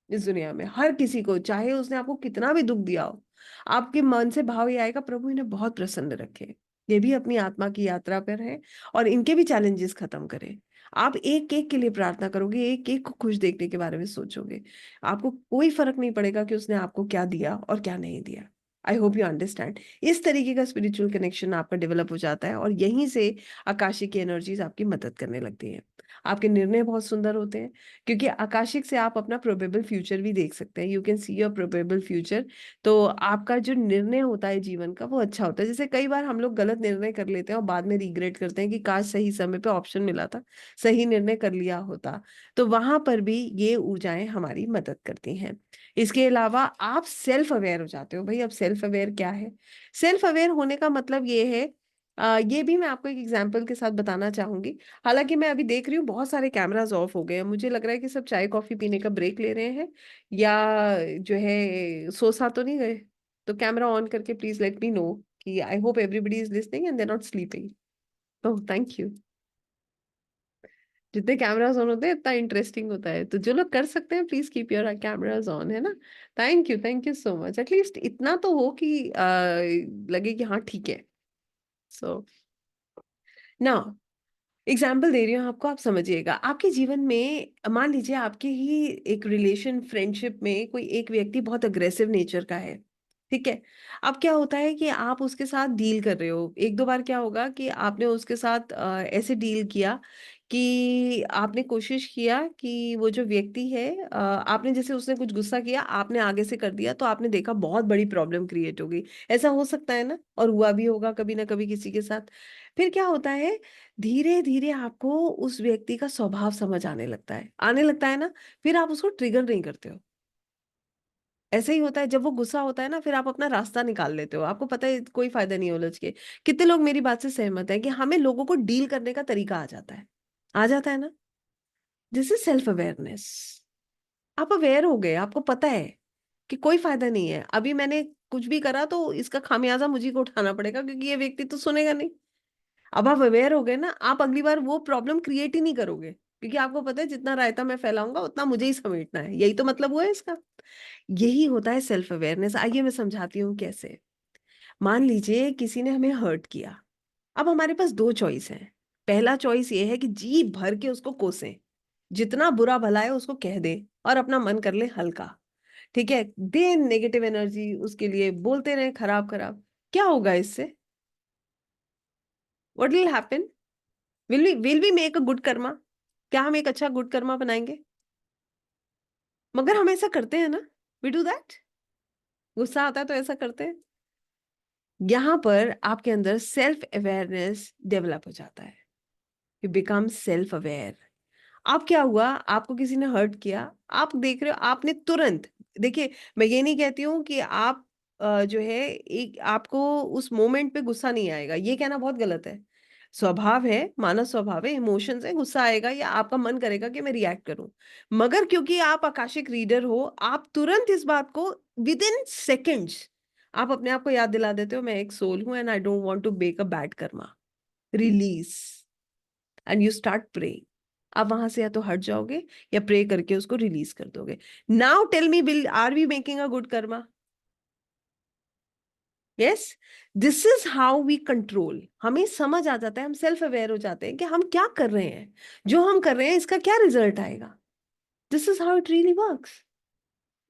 इस दुनिया में, हर किसी को, चाहे उसने आपको कितना भी दुःख दिया हो। आपके मन से भाव ये आएगा प्रभु इन्हें बहुत प्रसन्न रखे। ये भी अपनी आत्मा की यात्रा पर हैं और इनके भी चैलेंजेस खत्म करें। आप एक-एक के लिए प्रार्थना करोगे, एक-एक को खुश देखने के बारे में सोचोगे। आपको कोई फ़र्क नहीं पड़ेगा कि उसने आपको क्या दिया और क्या नहीं दिया। आई होप यू अंडरस्टैंड। इस तरीके का स्पिरिचुअल कनेक्शन आपका डेवलप हो जाता है और यहीं से आकाशिक की एनर्जीज़ आपकी मदद करने लगती हैं। आपके निर्णय बहुत सुंदर होते हैं क्योंकि आकाशिक से आप अपना प्रोबेबल फ्यूचर भी देख सकते हैं। You can see your probable future. तो आपका जो निर्णय होता है जीवन का वो अच्छा होता है। जैसे कई बार हम लोग गलत निर्णय कर लेते हैं और बाद में रिग्रेट करते हैं कि काश सही समय पे ऑप्शन मिला था, सही निर्णय कर लिया होता। तो वहाँ पर भी ये ऊर्जाएँ हमारी मदद करती हैं। इसके अलावा आप सेल्फ अवेयर हो जाते हो। भई अब सेल्फ अवेयर क्या है? सेल्फ अवेयर होने का मतलब ये है ये भी मैं आपको एक एग्ज़ाम्पल के साथ बताना चाहूँगी। हालाँकि मैं अभी देख रही हूँ बहुत सारे कैमराज़ ऑफ हो गए हैं। मुझे लग रहा है कि सब चाय-कॉफ़ी पीने का ब्रेक ले रहे हैं या जो है सो-सा तो नहीं गए? तो कैमरा ऑन करके प्लीज़ लेट मी नो। कि I hope everybody is listening and they not sleeping. तो थैंक यू। जितने कैमरास ऑन होते हैं इतना इंटरेस्टिंग होता है, तो जो लोग कर सकते हैं please keep your cameras on, है ना। Thank you so much. At least इतना तो हो कि लगे कि हाँ ठीक है। सो ना, एग्जाम्पल दे रही हूँ आपको, आप समझिएगा। आपके जीवन में मान लीजिए आपके ही एक रिलेशन फ्रेंडशिप में कोई एक व्यक्ति बहुत अग्रेसिव नेचर का है, ठीक है। अब क्या होता है कि आप उसके साथ डील कर रहे हो, एक दो बार क्या होगा कि आपने उसके साथ ऐसे डील किया कि आपने कोशिश किया कि वो जो व्यक्ति है, आपने जैसे उसने कुछ गुस्सा किया आपने आगे से कर दिया, तो आपने देखा बहुत बड़ी प्रॉब्लम क्रिएट हो गई। ऐसा हो सकता है ना, और हुआ भी होगा कभी ना कभी किसी के साथ। फिर क्या होता है, धीरे धीरे आपको उस व्यक्ति का स्वभाव समझ आने लगता है ना, फिर आप उसको ट्रिगर नहीं करते हो। ऐसे ही होता है जब वो गुस्सा होता है ना, फिर आप अपना रास्ता निकाल लेते हो, आपको पता है कोई फायदा नहीं है उलझ के। कितने लोग मेरी बात से सहमत है कि हमें लोगों को डील करने का तरीका आ जाता है ना। This is self awareness. आप अवेयर हो गए, आपको पता है कि कोई फायदा नहीं है, अभी मैंने कुछ भी करा तो इसका खामियाजा मुझी को उठाना पड़ेगा, क्योंकि ये व्यक्ति तो सुनेगा नहीं। अब आप अवेयर हो गए ना, आप अगली बार वो प्रॉब्लम क्रिएट ही नहीं करोगे, क्योंकि आपको पता है जितना रायता मैं फैलाऊंगा उतना मुझे ही समेटना है, यही तो मतलब हुआ है इसका। यही होता है सेल्फ अवेयरनेस। आइए मैं समझाती हूँ कैसे। मान लीजिए किसी ने हमें हर्ट किया, अब हमारे पास दो चॉइस हैं। पहला चॉइस ये है कि जी भर के उसको कोसें, जितना बुरा भला है उसको कह दे और अपना मन कर ले हल्का, ठीक है, दे नेगेटिव एनर्जी उसके लिए, बोलते रहे खराब खराब। क्या होगा इससे? What will happen? Will we make a good karma? क्या हम एक अच्छा गुड कर्मा बनाएंगे? मगर हम ऐसा करते हैं ना, वी डू दैट। गुस्सा आता है तो ऐसा करते हैं। यहां पर आपके अंदर सेल्फ अवेयरनेस डेवलप हो जाता है, यू बिकम सेल्फ अवेयर। अब क्या हुआ, आपको किसी ने हर्ट किया, आप देख रहे हो, आपने तुरंत, देखिए, मैं ये नहीं कहती हूँ कि आप जो है एक आपको उस मोमेंट पे गुस्सा नहीं आएगा, ये कहना बहुत गलत है। स्वभाव है, मानव स्वभाव है, इमोशंस है, गुस्सा आएगा या आपका मन करेगा कि मैं रिएक्ट करूं। मगर क्योंकि आप आकाशिक रीडर हो, आप तुरंत इस बात को विद इन सेकेंड्स आप अपने आप को याद दिला देते हो, मैं एक सोल हूं and I don't want to make a bad karma. Release, and you start pray. आप वहां से या तो हट जाओगे या प्रे करके उसको रिलीज कर दोगे। Now tell me, will are we making a good karma? Yes. This is how we control. हमें समझ आ जाता है, हम सेल्फ अवेयर हो जाते हैं कि हम क्या कर रहे हैं, जो हम कर रहे हैं इसका क्या रिजल्ट आएगा। This is how it really works.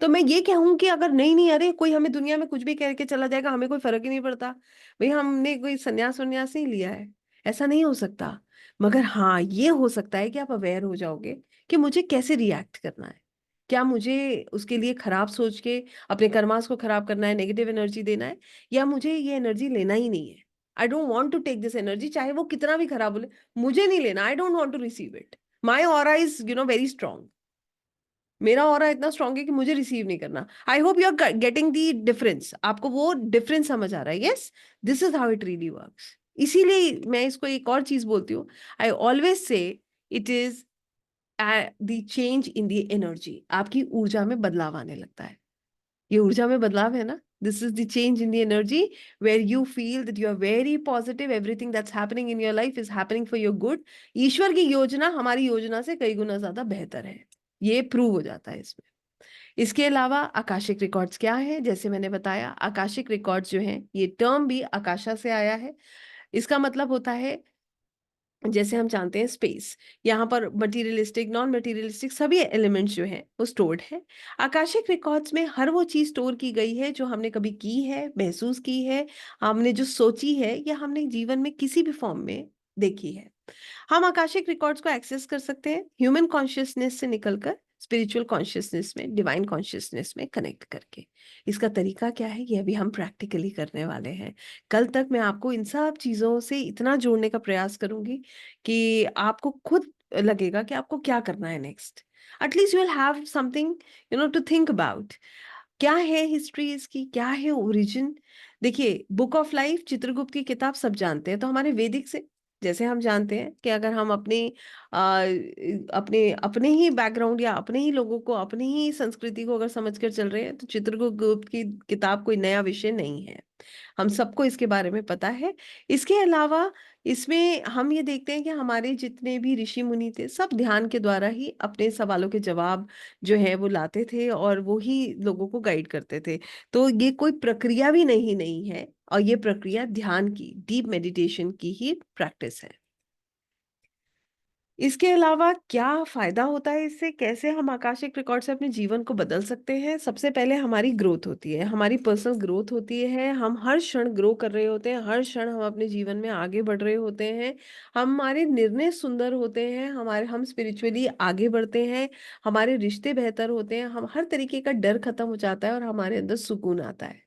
तो मैं ये कहूं कि अगर नहीं नहीं, अरे कोई हमें दुनिया में कुछ भी कह के चला जाएगा, हमें कोई फर्क ही नहीं पड़ता, भाई हमने कोई संन्यास वन्यास नहीं लिया है, ऐसा नहीं हो सकता। मगर हाँ, ये हो सकता है कि आप अवेयर हो जाओगे कि मुझे कैसे रिएक्ट करना है। क्या मुझे उसके लिए खराब सोच के अपने कर्मास को खराब करना है, नेगेटिव एनर्जी देना है, या मुझे ये एनर्जी लेना ही नहीं है। I don't want to take this energy, चाहे वो कितना भी खराब बोले, मुझे नहीं लेना, I don't want to receive it. My aura is very strong. मेरा ऑरा इतना स्ट्रांग है कि मुझे रिसीव नहीं करना। I hope you are getting the difference, आपको वो डिफरेंस समझ आ रहा है। Yes, this is how it really works. इसीलिए मैं इसको एक और चीज बोलती हूँ, I always say it is the change in the energy. आपकी ऊर्जा में बदलाव आने लगता है, ये ऊर्जा में बदलाव है ना। This is the change in the energy where you feel that you are very positive, everything that's happening in your life is happening for your good. ईश्वर की योजना हमारी योजना से कई गुना ज्यादा बेहतर है, ये प्रूव हो जाता है इसमें। इसके अलावा आकाशिक रिकॉर्ड्स क्या है, जैसे मैंने बताया, आकाशिक रिकॉर्ड्स जो हैं, ये टर्म भी आकाशा से आया है। इसका मतलब होता है, जैसे हम जानते हैं स्पेस, यहाँ पर मटेरियलिस्टिक नॉन मटेरियलिस्टिक सभी एलिमेंट्स जो हैं वो स्टोर्ड है। आकाशिक रिकॉर्ड्स में हर वो चीज स्टोर की गई है जो हमने कभी की है, महसूस की है, हमने जो सोची है, या हमने जीवन में किसी भी फॉर्म में देखी है। हम आकाशिक रिकॉर्ड्स को एक्सेस कर सकते हैं ह्यूमन कॉन्शियसनेस से निकलकर स्पिरिचुअल कॉन्शियसनेस में, डिवाइन कॉन्शियसनेस में कनेक्ट करके। इसका तरीका क्या है, यह भी हम प्रैक्टिकली करने वाले हैं। कल तक मैं आपको इन सब चीज़ों से इतना जोड़ने का प्रयास करूंगी कि आपको खुद लगेगा कि आपको क्या करना है next. At least you will have something to think about. क्या है हिस्ट्री इसकी, क्या है ओरिजिन? देखिए, बुक ऑफ लाइफ चित्रगुप्त की किताब सब जानते हैं, तो हमारे वैदिक से, जैसे हम जानते हैं कि अगर हम अपने अपने ही बैकग्राउंड या अपने ही लोगों को, अपनी ही संस्कृति को अगर समझकर चल रहे हैं, तो चित्रगुप्त की किताब कोई नया विषय नहीं है। हम सबको इसके बारे में पता है। इसके अलावा इसमें हम ये देखते हैं कि हमारे जितने भी ऋषि मुनि थे, सब ध्यान के द्वारा ही अपने सवालों के जवाब जो है वो लाते थे और वो ही लोगों को गाइड करते थे। तो ये कोई प्रक्रिया भी नहीं है, और ये प्रक्रिया ध्यान की, डीप मेडिटेशन की ही प्रैक्टिस है। इसके अलावा क्या फायदा होता है इससे, कैसे हम आकाशिक रिकॉर्ड से अपने जीवन को बदल सकते हैं? सबसे पहले हमारी ग्रोथ होती है, हमारी पर्सनल ग्रोथ होती है। हम हर क्षण ग्रो कर रहे होते हैं, हर क्षण हम अपने जीवन में आगे बढ़ रहे होते हैं। हमारे निर्णय सुंदर होते हैं, हम स्पिरिचुअली आगे बढ़ते हैं, हमारे रिश्ते बेहतर होते हैं, हम हर तरीके का डर खत्म हो जाता है और हमारे अंदर सुकून आता है।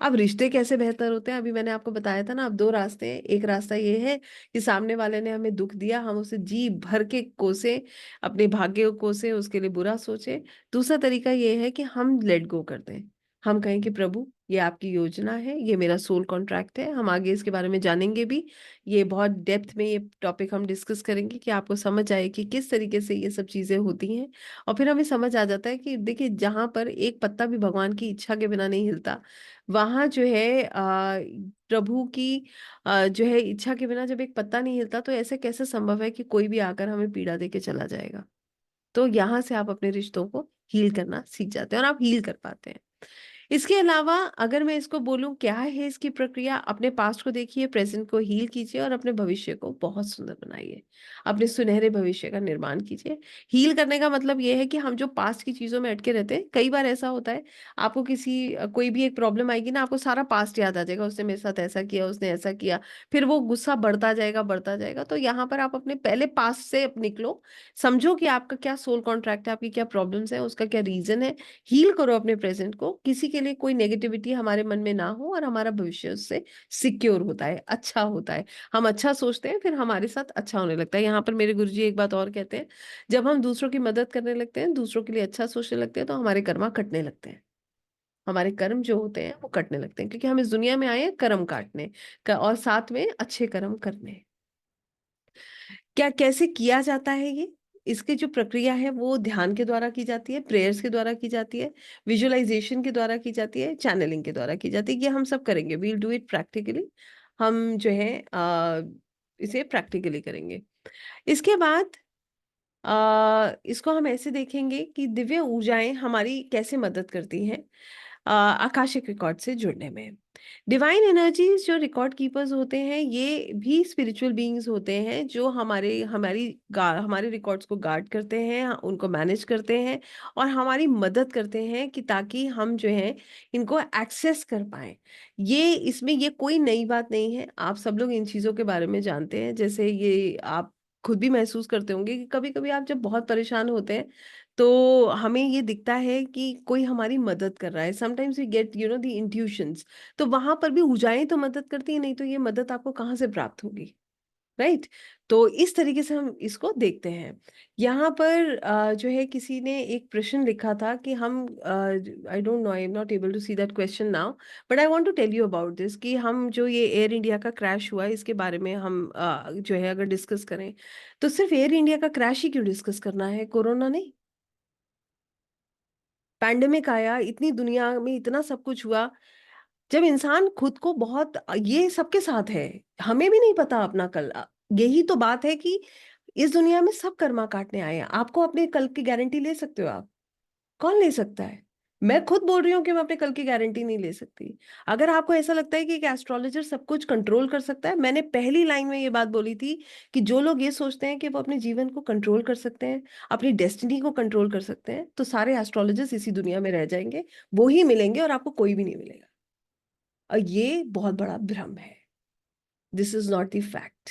अब रिश्ते कैसे बेहतर होते हैं, अभी मैंने आपको बताया था ना। अब दो रास्ते हैं। एक रास्ता ये है कि सामने वाले ने हमें दुख दिया, हम उसे जी भर के कोसे, अपने भाग्य को कोसे, उसके लिए बुरा सोचे। दूसरा तरीका ये है कि हम लेट गो कर दें। हम कहें कि प्रभु, ये आपकी योजना है, ये मेरा सोल कॉन्ट्रैक्ट है। हम आगे इसके बारे में जानेंगे भी। ये बहुत डेप्थ में ये टॉपिक हम डिस्कस करेंगे कि आपको समझ आए कि किस तरीके से ये सब चीजें होती हैं। और फिर हमें समझ आ जाता है कि देखिए, जहां पर एक पत्ता भी भगवान की इच्छा के बिना नहीं हिलता, वहां जो है प्रभु की जो है इच्छा के बिना जब एक पत्ता नहीं हिलता, तो ऐसे कैसे संभव है कि कोई भी आकर हमें पीड़ा दे के चला जाएगा? तो यहाँ से आप अपने रिश्तों को हील करना सीख जाते हैं और आप हील कर पाते हैं। इसके अलावा अगर मैं इसको बोलूं क्या है इसकी प्रक्रिया, अपने पास्ट को देखिए, प्रेजेंट को हील कीजिए और अपने भविष्य को बहुत सुंदर बनाइए। अपने सुनहरे भविष्य का निर्माण कीजिए। हील करने का मतलब ये है कि हम जो पास्ट की चीजों में अटके रहते हैं, कई बार ऐसा होता है, आपको कोई भी एक प्रॉब्लम आएगी ना, आपको सारा पास्ट याद आ जाएगा, उसने मेरे साथ ऐसा किया, उसने ऐसा किया। फिर वो गुस्सा बढ़ता जाएगा, बढ़ता जाएगा। तो यहाँ पर आप अपने पहले पास्ट से निकलो, समझो कि आपका क्या सोल कॉन्ट्रैक्ट है, आपकी क्या प्रॉब्लम्स है, उसका क्या रीजन है। हील करो अपने प्रेजेंट को, किसी के लिए कोई नेगेटिविटी हमारे मन में ना हो, और हमारा भविष्य उससे सिक्योर होता है, अच्छा होता है। हम अच्छा सोचते हैं, फिर हमारे साथ अच्छा होने लगता है। यहाँ पर मेरे गुरुजी एक बात और कहते हैं, जब हम दूसरों की मदद करने लगते हैं, दूसरों के लिए अच्छा सोचने लगते हैं, तो हमारे कर्मा कटने लगते हैं। हमारे कर्म जो होते हैं वो कटने लगते हैं, क्योंकि हम इस दुनिया में आए हैं कर्म काटने और साथ में अच्छे कर्म करने। क्या कैसे किया जाता है ये? इसकी जो प्रक्रिया है वो ध्यान के द्वारा की जाती है, प्रेयर्स के द्वारा की जाती है, विजुअलाइजेशन के द्वारा की जाती है, चैनलिंग के द्वारा की जाती है। ये हम सब करेंगे, वील डू इट प्रैक्टिकली। हम जो है इसे प्रैक्टिकली करेंगे। इसके बाद इसको हम ऐसे देखेंगे कि दिव्य ऊर्जाएं हमारी कैसे मदद करती हैं आकाशिक रिकॉर्ड से जुड़ने में। डिवाइन एनर्जीज जो रिकॉर्ड कीपर्स होते हैं, ये भी स्पिरिचुअल बीइंग्स होते हैं, जो हमारे रिकॉर्ड्स को गार्ड करते हैं, उनको मैनेज करते हैं और हमारी मदद करते हैं कि ताकि हम जो है इनको एक्सेस कर पाए। ये इसमें ये कोई नई बात नहीं है, आप सब लोग इन चीज़ों के बारे में जानते हैं। जैसे ये आप खुद भी महसूस करते होंगे कि कभी कभी आप जब बहुत परेशान होते हैं, तो हमें ये दिखता है कि कोई हमारी मदद कर रहा है। Sometimes we get the intuitions. तो वहां पर भी ऊर्जाएं तो मदद करती है, नहीं तो ये मदद आपको कहाँ से प्राप्त होगी? राइट। तो इस तरीके से हम इसको देखते हैं। यहाँ पर जो है किसी ने एक प्रश्न लिखा था कि हम, I don't know, I am not able to see that question now, but I want to tell you about this कि हम जो ये एयर इंडिया का क्रैश हुआ है, इसके बारे में हम जो है अगर डिस्कस करें, तो सिर्फ एयर इंडिया का क्रैश ही क्यों डिस्कस करना है? कोरोना नहीं, पैंडेमिक आया, इतनी दुनिया में इतना सब कुछ हुआ। जब इंसान खुद को बहुत, ये सबके साथ है, हमें भी नहीं पता अपना कल। यही तो बात है कि इस दुनिया में सब कर्मा काटने आए हैं। आपको अपने कल की गारंटी ले सकते हो आप? कौन ले सकता है? मैं खुद बोल रही हूँ कि मैं अपने कल की गारंटी नहीं ले सकती। अगर आपको ऐसा लगता है कि एक एस्ट्रोलॉजर सब कुछ कंट्रोल कर सकता है, मैंने पहली लाइन में ये बात बोली थी कि जो लोग ये सोचते हैं कि वो अपने जीवन को कंट्रोल कर सकते हैं, अपनी डेस्टिनी को कंट्रोल कर सकते हैं, तो सारे एस्ट्रोलॉजर्स इसी दुनिया में रह जाएंगे। वो ही मिलेंगे और आपको कोई भी नहीं मिलेगा। और ये बहुत बड़ा भ्रम है। This is not the fact.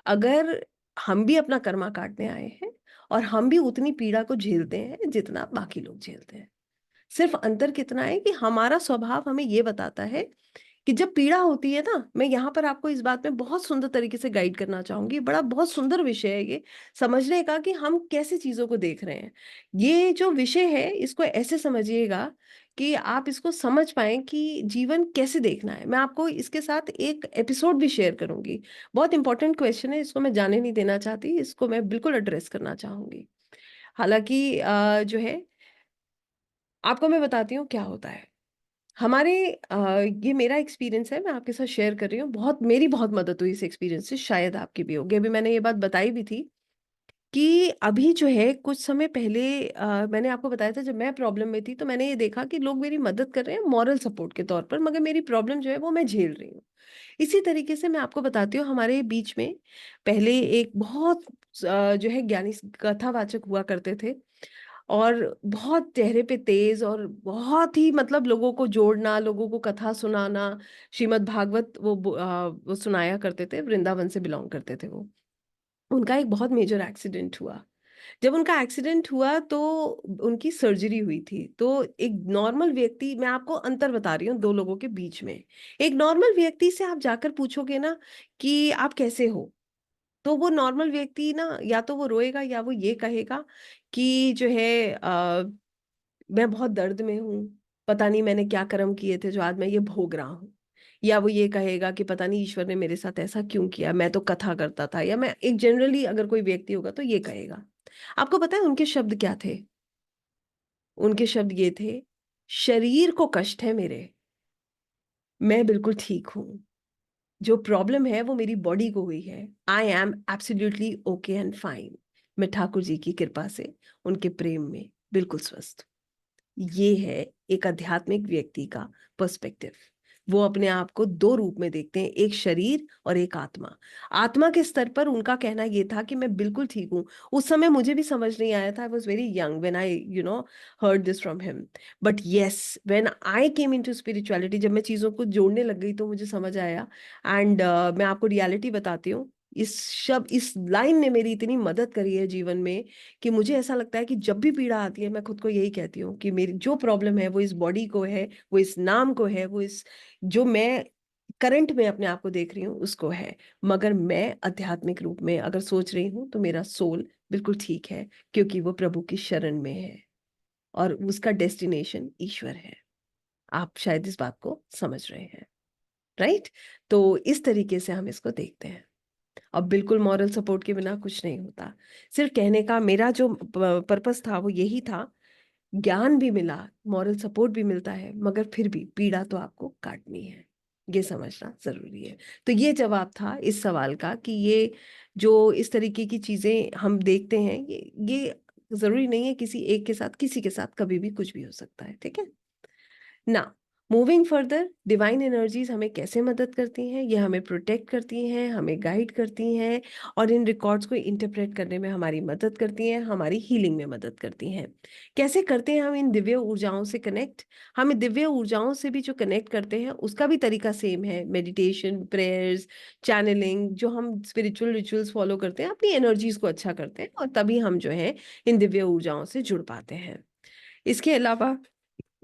अगर हम भी अपना कर्मा काटने आए हैं, और हम भी उतनी पीड़ा को झेलते हैं जितना बाकी लोग झेलते हैं। सिर्फ अंतर कितना है कि हमारा स्वभाव हमें ये बताता है कि जब पीड़ा होती है ना, मैं यहाँ पर आपको इस बात में बहुत सुंदर तरीके से गाइड करना चाहूंगी। बड़ा बहुत सुंदर विषय है ये, समझने का कि हम कैसे चीजों को देख रहे हैं। ये जो विषय है, इसको ऐसे समझिएगा कि आप इसको समझ पाए कि जीवन कैसे देखना है। मैं आपको इसके साथ एक एपिसोड भी शेयर करूंगी। बहुत इंपॉर्टेंट क्वेश्चन है, इसको मैं जाने नहीं देना चाहती, इसको मैं बिल्कुल एड्रेस करना चाहूंगी। हालांकि जो है, आपको मैं बताती हूँ क्या होता है। हमारे ये मेरा एक्सपीरियंस है, मैं आपके साथ शेयर कर रही हूँ। मेरी बहुत मदद हुई इस एक्सपीरियंस से, शायद आपकी भी होगी। अभी मैंने ये बात बताई भी थी कि अभी जो है कुछ समय पहले मैंने आपको बताया था, जब मैं प्रॉब्लम में थी तो मैंने ये देखा कि लोग मेरी मदद कर रहे हैं मॉरल सपोर्ट के तौर पर, मगर मेरी प्रॉब्लम जो है वो मैं झेल रही हूँ। इसी तरीके से मैं आपको बताती हूँ, हमारे बीच में पहले एक बहुत जो है ज्ञानी कथावाचक हुआ करते थे, और बहुत चेहरे पे तेज, और बहुत ही मतलब लोगों को जोड़ना, लोगों को कथा सुनाना, श्रीमद् भागवत वो सुनाया करते थे, वृंदावन से बिलोंग करते थे वो। उनका एक बहुत मेजर एक्सीडेंट हुआ। जब उनका एक्सीडेंट हुआ तो उनकी सर्जरी हुई थी। तो एक नॉर्मल व्यक्ति, मैं आपको अंतर बता रही हूँ दो लोगों के बीच में, एक नॉर्मल व्यक्ति से आप जाकर पूछोगे ना कि आप कैसे हो, तो वो नॉर्मल व्यक्ति ना, या तो वो रोएगा या वो ये कहेगा कि जो है मैं बहुत दर्द में हूँ, पता नहीं मैंने क्या कर्म किए थे जो आज मैं ये भोग रहा हूँ। या वो ये कहेगा कि पता नहीं ईश्वर ने मेरे साथ ऐसा क्यों किया, मैं तो कथा करता था। या मैं एक जनरली अगर कोई व्यक्ति होगा तो ये कहेगा। आपको पता है उनके शब्द क्या थे? उनके शब्द ये थे, शरीर को कष्ट है मेरे, मैं बिल्कुल ठीक हूँ। जो प्रॉब्लम है वो मेरी बॉडी को हुई है। I am absolutely okay and fine. मैं ठाकुर जी की कृपा से, उनके प्रेम में बिल्कुल स्वस्थ। ये है एक आध्यात्मिक व्यक्ति का पर्सपेक्टिव। वो अपने आप को दो रूप में देखते हैं, एक शरीर और एक आत्मा। आत्मा के स्तर पर उनका कहना ये था कि मैं बिल्कुल ठीक हूँ। उस समय मुझे भी समझ नहीं आया था, I was very young when I heard this from him. But yes, when I came into spirituality, जब मैं चीज़ों को जोड़ने लग गई तो मुझे समझ आया। एंड मैं आपको रियलिटी बताती हूँ, इस लाइन ने मेरी इतनी मदद करी है जीवन में कि मुझे ऐसा लगता है कि जब भी पीड़ा आती है मैं खुद को यही कहती हूँ कि मेरी जो प्रॉब्लम है वो इस बॉडी को है, वो इस नाम को है, वो इस जो मैं करंट में अपने आप को देख रही हूँ उसको है। मगर मैं आध्यात्मिक रूप में अगर सोच रही हूँ तो मेरा सोल बिल्कुल ठीक है, क्योंकि वो प्रभु की शरण में है और उसका डेस्टिनेशन ईश्वर है। आप शायद इस बात को समझ रहे हैं, राइट? तो इस तरीके से हम इसको देखते हैं। अब बिल्कुल मॉरल सपोर्ट के बिना कुछ नहीं होता। सिर्फ कहने का मेरा जो पर्पस था वो यही था। ज्ञान भी मिला, मॉरल सपोर्ट भी मिलता है, मगर फिर भी पीड़ा तो आपको काटनी है, ये समझना जरूरी है। तो ये जवाब था इस सवाल का कि ये जो इस तरीके की चीजें हम देखते हैं, ये जरूरी नहीं है किसी एक के साथ, किसी के साथ कभी भी कुछ भी हो सकता है। ठीक है ना? मूविंग फर्दर, डिवाइन एनर्जीज हमें कैसे मदद करती हैं? ये हमें प्रोटेक्ट करती हैं, हमें गाइड करती हैं, और इन रिकॉर्ड्स को इंटरप्रेट करने में हमारी मदद करती हैं, हमारी हीलिंग में मदद करती हैं। कैसे करते हैं हम इन दिव्य ऊर्जाओं से कनेक्ट? हम दिव्य ऊर्जाओं से भी जो कनेक्ट करते हैं उसका भी तरीका सेम है, मेडिटेशन, प्रेयर्स, चैनलिंग। जो हम स्पिरिचुअल रिचुअल्स फॉलो करते हैं, अपनी एनर्जीज को अच्छा करते हैं, और तभी हम जो है इन दिव्य ऊर्जाओं से जुड़ पाते हैं। इसके अलावा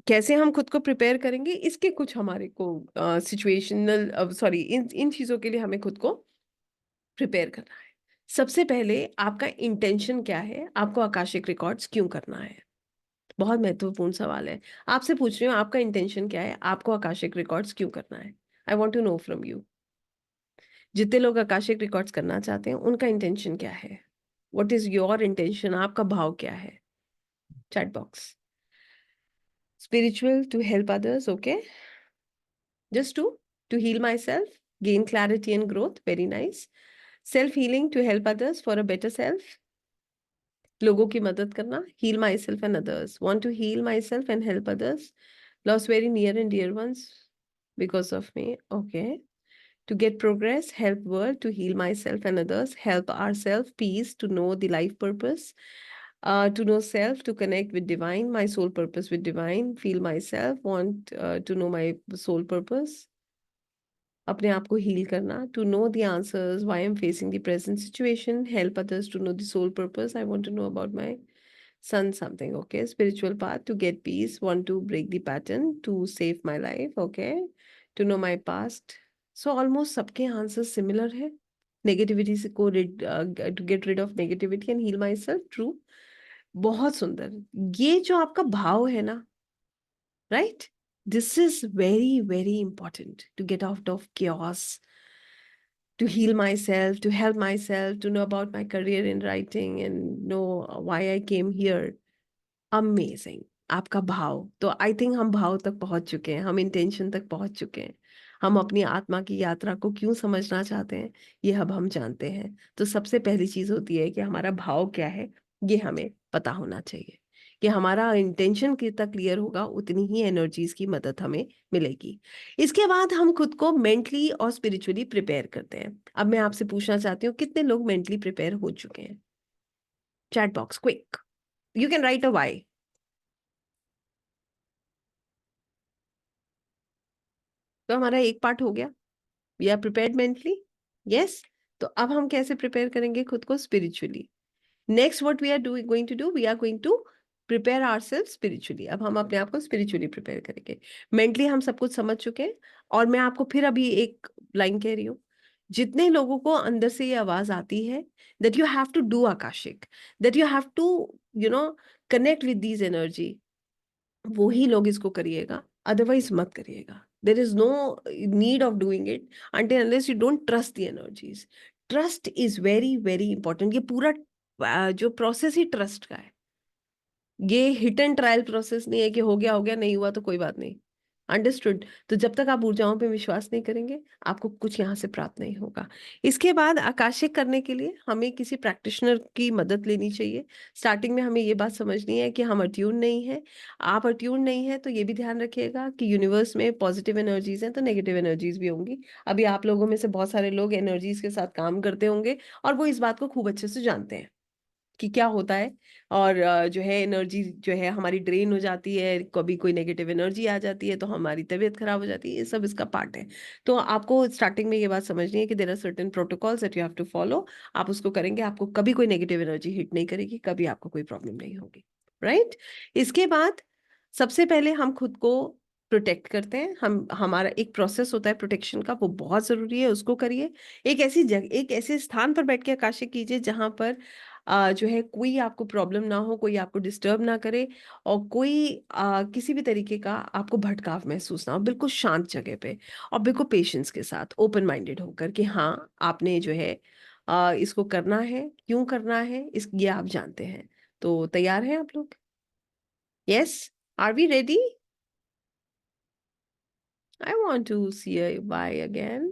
कैसे हम खुद को प्रिपेयर करेंगे, इसके कुछ हमारे को सिचुएशनल, सॉरी, इन इन चीज़ों के लिए हमें खुद को प्रिपेयर करना है। सबसे पहले आपका इंटेंशन क्या है? आपको आकाशिक रिकॉर्ड्स क्यों करना है? बहुत महत्वपूर्ण सवाल है। आपसे पूछ रही हूँ, आपका इंटेंशन क्या है? आपको आकाशिक रिकॉर्ड्स क्यों करना है? I want to know from you. जितने लोग आकाशिक रिकॉर्ड्स करना चाहते हैं उनका इंटेंशन क्या है? What is your intention? आपका भाव क्या है? Chat box. Spiritual to help others, okay. Just to heal myself, gain clarity and growth. Very nice. Self healing to help others for a better self. लोगों की मदद करना. Heal myself and others. Want to heal myself and help others. Lost very near and dear ones because of me. Okay. To get progress, help world, to heal myself and others, help ourselves, peace, to know the life purpose, to know self, to connect with divine, my soul purpose with divine, feel myself, want to know my soul purpose. अपने आप को heal करना, to know the answers why I am facing the present situation, help others to know the soul purpose, I want to know about my son something, okay, spiritual path, to get peace, want to break the pattern, to save my life, okay, to know my past. So almost सबके answers similar है। Negativity से को to get rid of negativity and heal my self, true. बहुत सुंदर। ये जो आपका भाव है ना, right? This is very, very important to get out of chaos, to heal myself, to help myself, to know about my career in writing and know why I came here. Amazing. आपका भाव, तो I think हम भाव तक पहुंच चुके हैं, हम इंटेंशन तक पहुंच चुके हैं। हम अपनी आत्मा की यात्रा को क्यों समझना चाहते हैं, ये अब हम जानते हैं। तो सबसे पहली चीज होती है कि हमारा भाव क्या है, ये हमें पता होना चाहिए। कि हमारा इंटेंशन कितना क्लियर होगा, उतनी ही एनर्जीज की मदद हमें मिलेगी। इसके बाद हम खुद को मेंटली और स्पिरिचुअली प्रिपेयर करते हैं। अब मैं आपसे पूछना चाहती हूँ, कितने लोग मेंटली प्रिपेयर हो चुके हैं? Chat box quick, you can write a Y. तो हमारा एक पार्ट हो गया, we are prepared mentally. Yes. तो अब हम कैसे प्रिपेयर करेंगे खुद को spiritually? Next what we are doing going to do, we are going to prepare ourselves spiritually. अब हम अपने आप को स्पिरिचुअली प्रिपेयर करेंगे। मेंटली हम सब कुछ समझ चुके हैं। और मैं आपको फिर अभी एक लाइन कह रही हूँ, जितने लोगों को अंदर से ये आवाज आती है that you have to do Akashic, that you have to you know connect with these energy, वो ही लोग इसको करिएगा, अदरवाइज मत करिएगा। There is no need of doing it until unless you don't trust the energies. Trust is very very important. ये पूरा जो प्रोसेस ही ट्रस्ट का है। ये हिट एंड ट्रायल प्रोसेस नहीं है कि हो गया नहीं हुआ तो कोई बात नहीं। अंडरस्टूड? तो जब तक आप ऊर्जाओं पे विश्वास नहीं करेंगे, आपको कुछ यहाँ से प्राप्त नहीं होगा। इसके बाद आकाशिक करने के लिए हमें किसी प्रैक्टिशनर की मदद लेनी चाहिए। स्टार्टिंग में हमें ये बात समझनी है कि हम अट्यून नहीं है। आप अट्यून नहीं है तो ये भी ध्यान रखिएगा कि यूनिवर्स में पॉजिटिव एनर्जीज हैं तो नेगेटिव एनर्जीज भी होंगी। अभी आप लोगों में से बहुत सारे लोग एनर्जीज के साथ काम करते होंगे और वो इस बात को खूब अच्छे से जानते हैं कि क्या होता है। और जो है एनर्जी जो है हमारी ड्रेन हो जाती है, कभी कोई नेगेटिव एनर्जी आ जाती है तो हमारी तबीयत खराब हो जाती है, ये सब इसका पार्ट है। तो आपको स्टार्टिंग में ये बात समझनी है कि there are certain protocols that you have to follow. आप उसको करेंगे, आपको कभी कोई नेगेटिव एनर्जी हिट नहीं करेगी, कभी आपको कोई प्रॉब्लम नहीं होगी। राइट? इसके बाद सबसे पहले हम खुद को प्रोटेक्ट करते हैं। हम हमारा एक प्रोसेस होता है प्रोटेक्शन का, वो बहुत जरूरी है, उसको करिए। एक ऐसी जगह, एक ऐसे स्थान पर बैठ के आकाशिक कीजिए जहां पर जो है कोई आपको प्रॉब्लम ना हो, कोई आपको डिस्टर्ब ना करे, और कोई किसी भी तरीके का आपको भटकाव महसूस ना हो। बिल्कुल शांत जगह पे और बिल्कुल पेशेंस के साथ, ओपन माइंडेड होकर कि हाँ, आपने जो है इसको करना है, क्यों करना है, इस ये आप जानते हैं। तो तैयार हैं आप लोग? Yes? Are we ready? I want to see a why again.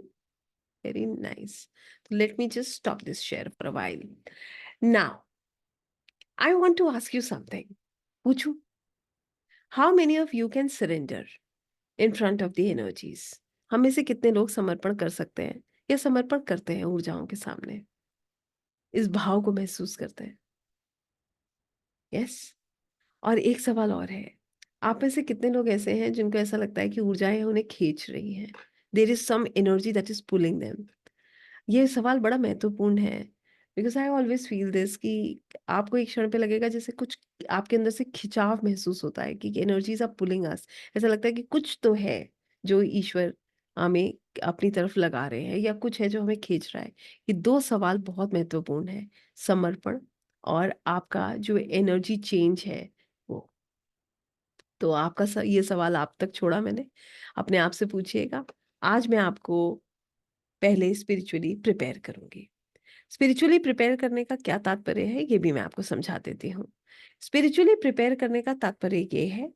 Very nice. Let me just stop this share for a while. Now, I want to ask you something. पूछूं? How many of you can surrender in front of the energies? हम में से कितने लोग समर्पण कर सकते हैं या समर्पण करते हैं ऊर्जाओं के सामने, इस भाव को महसूस करते हैं? यस। और एक सवाल और है, आप में से कितने लोग ऐसे हैं जिनको ऐसा लगता है कि ऊर्जाएं उन्हें खींच रही हैं? There is some energy that is pulling them. ये सवाल बड़ा महत्वपूर्ण है, because I always feel this कि आपको एक क्षण पे लगेगा जैसे कुछ आपके अंदर से खिंचाव महसूस होता है कि एनर्जीज आर पुलिंग अस। ऐसा लगता है कि कुछ तो है जो ईश्वर हमें अपनी तरफ लगा रहे हैं, या कुछ है जो हमें खींच रहा है। ये दो सवाल बहुत महत्वपूर्ण है, समर्पण और आपका जो एनर्जी चेंज है वो। तो आपका ये सवाल आप तक छोड़ा मैंने, अपने आप से पूछिएगा। आज मैं आपको पहले स्पिरिचुअली प्रिपेयर करूंगी। स्पिरिचुअली प्रिपेयर करने का क्या तात्पर्य है, ये भी मैं आपको समझा देती हूँ। स्पिरिचुअली प्रिपेयर करने का तात्पर्य ये है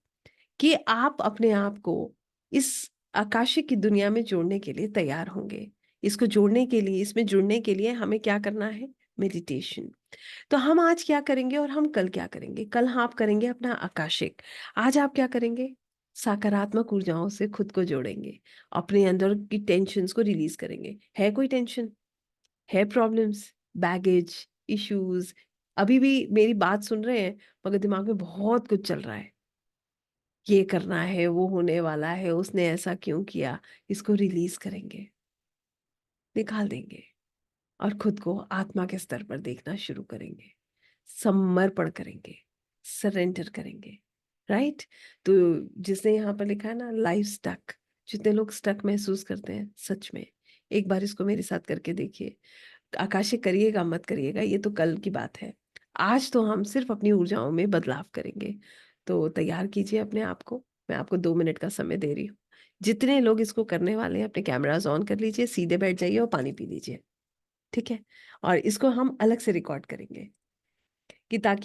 कि आप अपने आप को इस आकाशिक की दुनिया में जोड़ने के लिए तैयार होंगे। इसको जोड़ने के लिए, इसमें जुड़ने के लिए हमें क्या करना है? मेडिटेशन। तो हम आज क्या करेंगे और हम कल क्या करेंगे? कल आप करेंगे अपना आकाशिक। आज आप क्या करेंगे? सकारात्मक ऊर्जाओं से खुद को जोड़ेंगे, अपने अंदर की टेंशन्स को रिलीज करेंगे। है कोई टेंशन, है प्रॉब्लम्स, बैगेज, इश्यूज, अभी भी मेरी बात सुन रहे हैं मगर दिमाग में बहुत कुछ चल रहा है, ये करना है, वो होने वाला है, उसने ऐसा क्यों किया, इसको रिलीज करेंगे, निकाल देंगे और खुद को आत्मा के स्तर पर देखना शुरू करेंगे। समर्पण करेंगे, सरेंडर करेंगे। राइट? तो जिसने यहाँ पर लिखा है ना लाइफ स्टक, जितने लोग स्टक महसूस करते हैं, सच में एक बार इसको मेरे साथ करके देखिए। आकाशिक करिएगा मत करिएगा ये तो कल की बात है। आज तो हम सिर्फ अपनी ऊर्जाओं में बदलाव करेंगे। तो तैयार कीजिए अपने आप को। मैं आपको 2 मिनट का समय दे रही हूँ। जितने लोग इसको करने वाले हैं अपने कैमरास ऑन कर लीजिए, सीधे बैठ जाइए और पानी पी लीजिए। ठीक है? और इसको हम अलग से रिकॉर्ड करेंगे कि ताकि